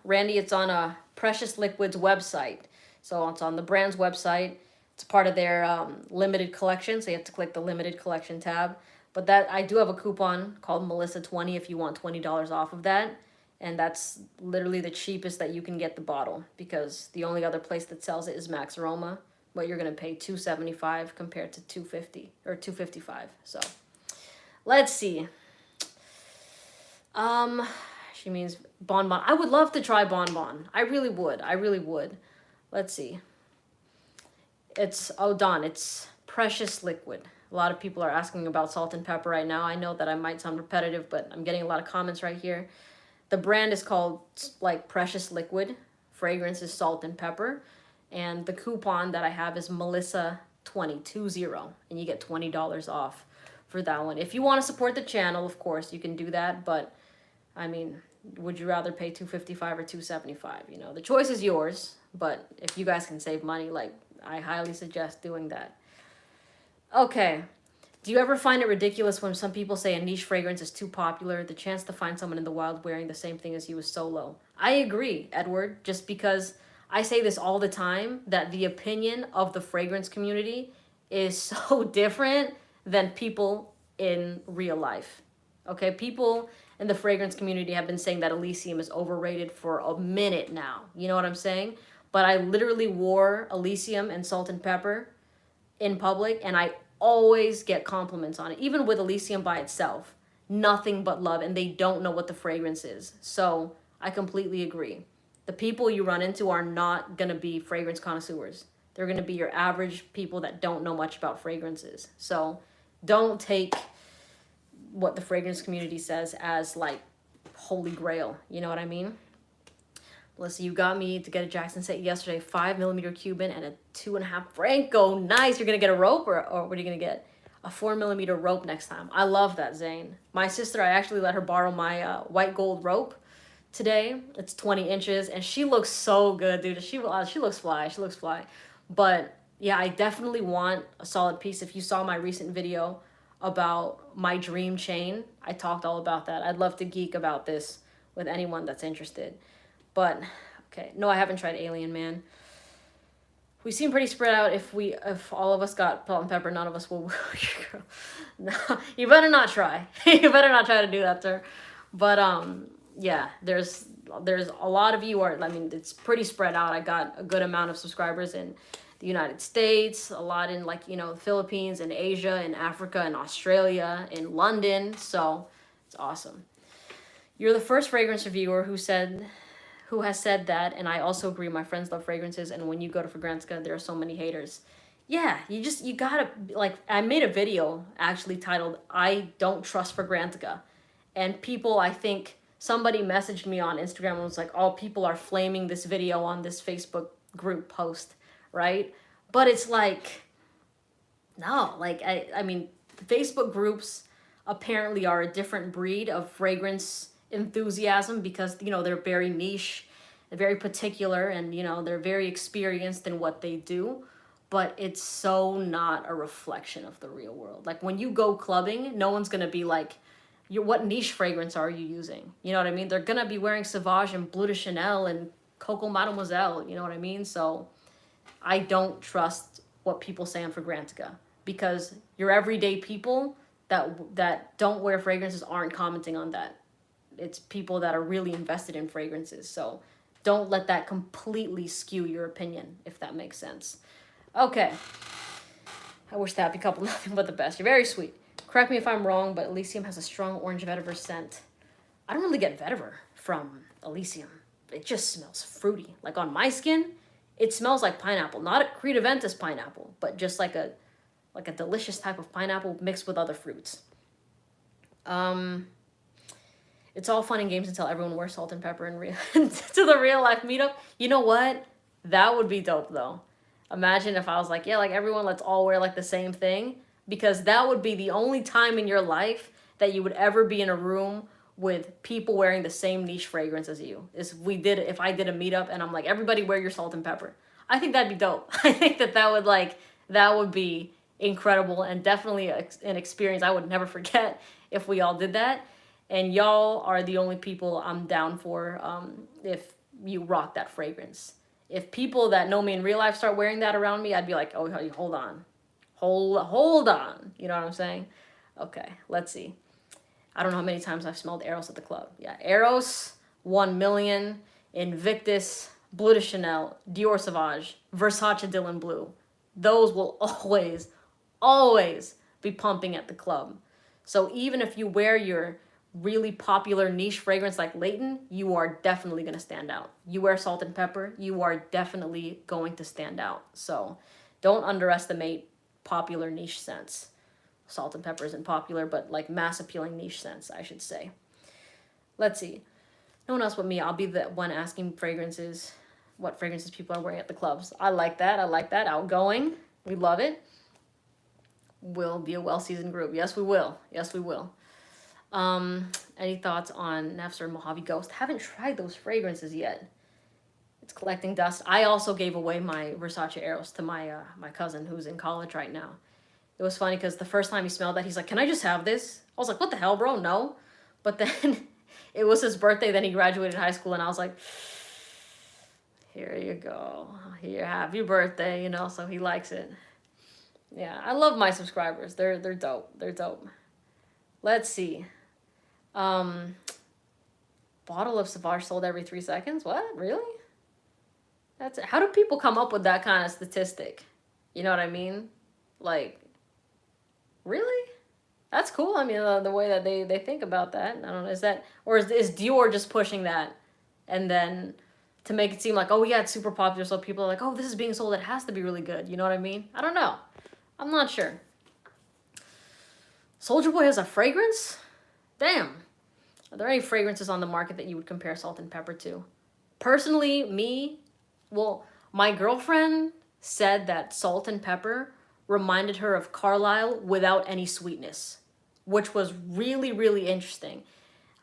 Randy, it's on a Precious Liquids website. So it's on the brand's website. It's part of their limited collection, so you have to click the limited collection tab. But that I do have a coupon called Melissa20 if you want $20 off of that. And that's literally the cheapest that you can get the bottle, because the only other place that sells it is Max Aroma, but you're going to pay $275 compared to $250 or $255. So let's see. She means Bonbon. I would love to try Bonbon. I really would. I really would. Let's see. It's, oh, Dawn, it's Precious Liquid. A lot of people are asking about salt and pepper right now. I know that I might sound repetitive, but I'm getting a lot of comments right here. The brand is called like Precious Liquid. Fragrance is salt and pepper. And the coupon that I have is Melissa20, and you get $20 off for that one. If you want to support the channel, of course, you can do that, but I mean, would you rather pay $255 or $275? You know, the choice is yours, but if you guys can save money, like, I highly suggest doing that. Okay. Do you ever find it ridiculous when some people say a niche fragrance is too popular? The chance to find someone in the wild wearing the same thing as you is so low. I agree, Edward, just because I say this all the time, that the opinion of the fragrance community is so different than people in real life. Okay, people in the fragrance community have been saying that Elysium is overrated for a minute now. You know what I'm saying? But I literally wore Elysium and Salt and Pepper in public, and I always get compliments on it. Even with Elysium by itself, nothing but love, and they don't know what the fragrance is. So I completely agree. The people you run into are not going to be fragrance connoisseurs. They're going to be your average people that don't know much about fragrances. So don't take what the fragrance community says as like holy grail. You know what I mean? Melissa, you got me to get a Jackson set yesterday, 5mm Cuban and a 2.5 Franco. Nice. You're going to get a rope, or what are you going to get? A 4mm rope next time. I love that, Zane. My sister, I actually let her borrow my white gold rope today. It's 20 inches and she looks so good, dude. She looks fly. She looks fly. But yeah, I definitely want a solid piece. If you saw my recent video about my dream chain, I talked all about that. I'd love to geek about this with anyone that's interested. But, okay. No, I haven't tried Alien Man. We seem pretty spread out. If all of us got salt and pepper, none of us will. No, you better not try. You better not try to do that, sir. But, yeah, there's a lot of you are, I mean, it's pretty spread out. I got a good amount of subscribers in the United States, a lot in, like, you know, the Philippines and Asia and Africa and Australia and London. So it's awesome. You're the first fragrance reviewer who has said that, and I also agree. My friends love fragrances, and when you go to Fragrantica, there are so many haters. Yeah, you gotta, like, I made a video actually titled, I Don't Trust Fragrantica. And people, I think, somebody messaged me on Instagram and was like, oh, people are flaming this video on this Facebook group post, right? But it's like, no, like, I mean, Facebook groups apparently are a different breed of fragrance enthusiasm because, you know, they're very niche They're very particular, and you know, they're very experienced in what they do, but it's so not a reflection of the real world. Like when you go clubbing, no one's gonna be like, what niche fragrance are you using? You know what I mean? They're gonna be wearing Sauvage and Bleu de Chanel and Coco Mademoiselle, you know what I mean? So I don't trust what people say on Fragrantica, because your everyday people that don't wear fragrances aren't commenting on that. It's people that are really invested in fragrances. So don't let that completely skew your opinion, if that makes sense. Okay. I wish the happy couple nothing but the best. You're very sweet. Correct me if I'm wrong, but Elysium has a strong orange vetiver scent. I don't really get vetiver from Elysium. It just smells fruity. Like on my skin, it smells like pineapple. Not a Creed Aventus pineapple, but just like a delicious type of pineapple mixed with other fruits. It's all fun and games until everyone wears salt and pepper in real to the real life meetup. You know what? That would be dope though. Imagine if I was like, yeah, like everyone, let's all wear like the same thing, because that would be the only time in your life that you would ever be in a room with people wearing the same niche fragrance as you. If I did a meetup and I'm like, everybody wear your salt and pepper. I think that'd be dope. I think that would be incredible, and definitely an experience I would never forget if we all did that. And y'all are the only people I'm down for if you rock that fragrance. If people that know me in real life start wearing that around me, I'd be like, oh, hold on. Hold on. You know what I'm saying? Okay, let's see. I don't know how many times I've smelled Eros at the club. Yeah, Eros, 1 million, Invictus, Bleu de Chanel, Dior Sauvage, Versace Dylan Blue. Those will always be pumping at the club. So even if you wear your really popular niche fragrance like Layton, you are definitely going to stand out. You wear salt and pepper, you are definitely going to stand out. So don't underestimate popular niche scents. Salt and pepper isn't popular, but like mass appealing niche scents, I should say. Let's see. No one else but me. I'll be the one asking what fragrances people are wearing at the clubs. I like that. Outgoing. We love it. We'll be a well-seasoned group. Yes, we will. Any thoughts on Nefs or Mojave Ghost? Haven't tried those fragrances yet. It's collecting dust. I also gave away my Versace Eros to my cousin who's in college right now. It was funny because the first time he smelled that, he's like, "Can I just have this?" I was like, "What the hell, bro? No." But then it was his birthday. Then he graduated high school, and I was like, "Here you go. Here, happy birthday." You know, so he likes it. Yeah, I love my subscribers. They're dope. Let's see. Bottle of Sauvage sold every 3 seconds? What? Really? That's it. How do people come up with that kind of statistic? You know what I mean? Like, really? That's cool. I mean, the way that they think about that. I don't know. Is Dior just pushing that? And then to make it seem like, oh yeah, it's super popular, so people are like, oh, this is being sold, it has to be really good. You know what I mean? I don't know. I'm not sure. Soulja Boy has a fragrance? Damn. Are there any fragrances on the market that you would compare salt and pepper to? Personally, my girlfriend said that salt and pepper reminded her of Carlisle without any sweetness, which was really, really interesting.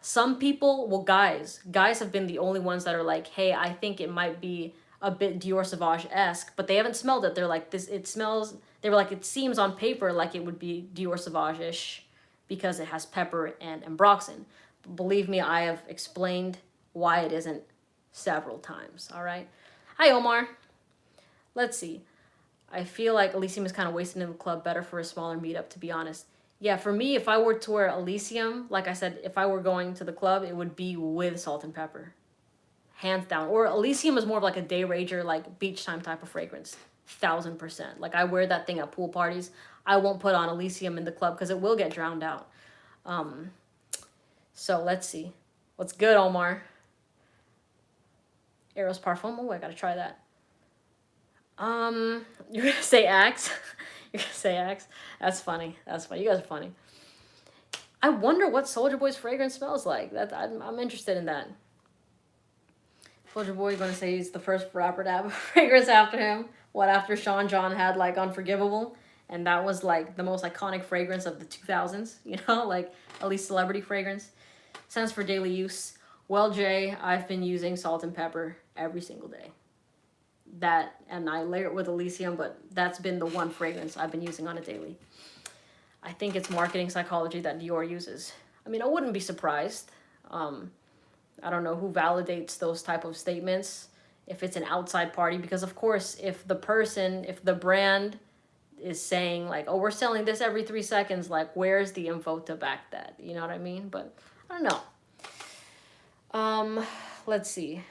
Some people, guys have been the only ones that are like, hey, I think it might be a bit Dior Sauvage-esque, but they haven't smelled it. They're like, they were like, it seems on paper like it would be Dior Sauvage-ish because it has pepper and ambroxan. Believe me, I have explained why it isn't several times, all right? Hi, Omar. Let's see. I feel like Elysium is kind of wasted in the club, better for a smaller meetup, to be honest. Yeah, for me, if I were to wear Elysium, like I said, if I were going to the club, it would be with salt and pepper. Hands down. Or Elysium is more of like a day rager, like beach time type of fragrance. 1000%. Like I wear that thing at pool parties. I won't put on Elysium in the club because it will get drowned out. So let's see. What's good, Omar? Eros Parfum. Oh, I gotta try that. You're gonna say Axe? You're gonna say Axe? That's funny. You guys are funny. I wonder what Soulja Boy's fragrance smells like. I'm interested in that. Soulja Boy gonna say he's the first rapper to have a fragrance after him. What, after Sean John had like Unforgivable, and that was like the most iconic fragrance of the 2000s. You know, like at least celebrity fragrance. Scents for daily use. Well, Jay, I've been using salt and pepper every single day. That, and I layer it with Elysium, but that's been the one fragrance I've been using on a daily. I think it's marketing psychology that Dior uses. I mean, I wouldn't be surprised. I don't know who validates those type of statements, if it's an outside party, because of course, if the brand is saying like, oh, we're selling this every 3 seconds, like, where's the info to back that? You know what I mean? But I don't know. Let's see.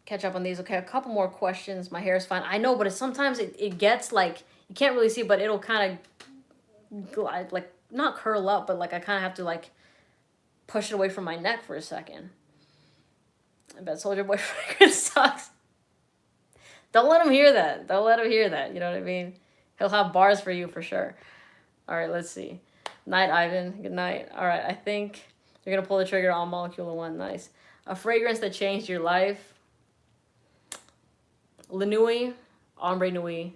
Catch up on these. Okay, a couple more questions. My hair is fine. I know, but sometimes it gets like, you can't really see, but it'll kind of glide, like, not curl up, but like I kind of have to like push it away from my neck for a second. I bet Soldier Boy fragrance sucks. Don't let him hear that. Don't let him hear that. You know what I mean? He'll have bars for you for sure. All right, let's see. Night, Ivan. Good night. All right, I think you're going to pull the trigger on Molecule 1. Nice. A fragrance that changed your life. La Nuit, Ombre Nuit,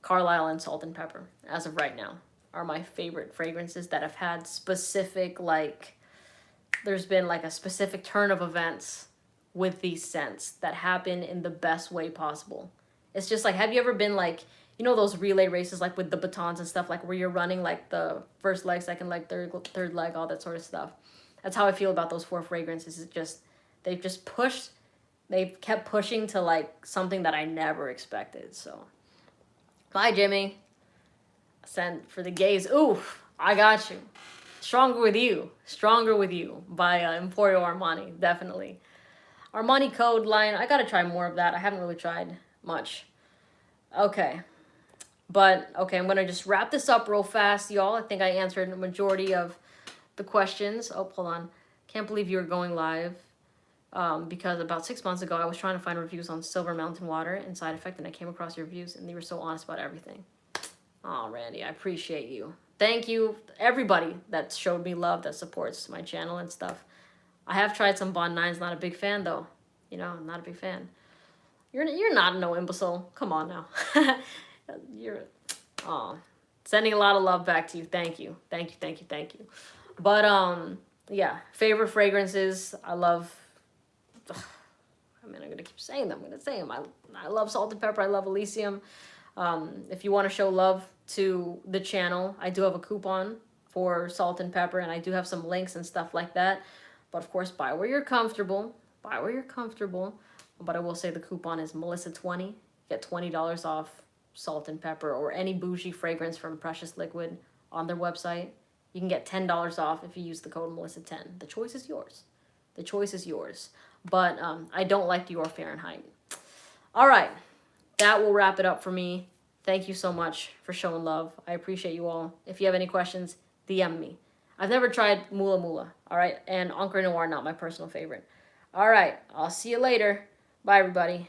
Carlisle, and Salt and Pepper, as of right now, are my favorite fragrances that have had specific, like, there's been like a specific turn of events with these scents that happen in the best way possible. It's just like, have you ever been like, you know, those relay races, like with the batons and stuff, like where you're running like the first leg, second leg, third leg, all that sort of stuff. That's how I feel about those 4 fragrances. It's just, they've just pushed, they've kept pushing to like something that I never expected. So, bye, Jimmy. Sent for the gays. Ooh, I got you. Stronger with You. Stronger with You by Emporio Armani. Definitely. Armani Code line. I gotta try more of that. I haven't really tried much. Okay. But, okay, I'm gonna just wrap this up real fast, y'all. I think I answered the majority of the questions. Oh, hold on. Can't believe you were going live. Because about 6 months ago, I was trying to find reviews on Silver Mountain Water and Side Effect, and I came across your reviews, and they were so honest about everything. Oh, Randy, I appreciate you. Thank you, everybody that showed me love, that supports my channel and stuff. I have tried some Bond 9s, not a big fan, though. You know, I'm not a big fan. You're not no imbecile. Come on now. Sending a lot of love back to you. Thank you. Thank you, thank you, thank you. But, yeah, favorite fragrances. I love, I mean, I'm going to keep saying them. I'm going to say them. I love Salt and Pepper. I love Elysium. If you want to show love to the channel, I do have a coupon for Salt and Pepper, and I do have some links and stuff like that. But of course, buy where you're comfortable. Buy where you're comfortable. But I will say the coupon is Melissa20. Get $20 off Salt and Pepper or any bougie fragrance from Precious Liquid on their website. You can get $10 off if you use the code Melissa10. The choice is yours. The choice is yours. But I don't like Dior Fahrenheit. All right. That will wrap it up for me. Thank you so much for showing love. I appreciate you all. If you have any questions, DM me. I've never tried Mula Mula, all right? And Encre Noir, not my personal favorite. All right, I'll see you later. Bye, everybody.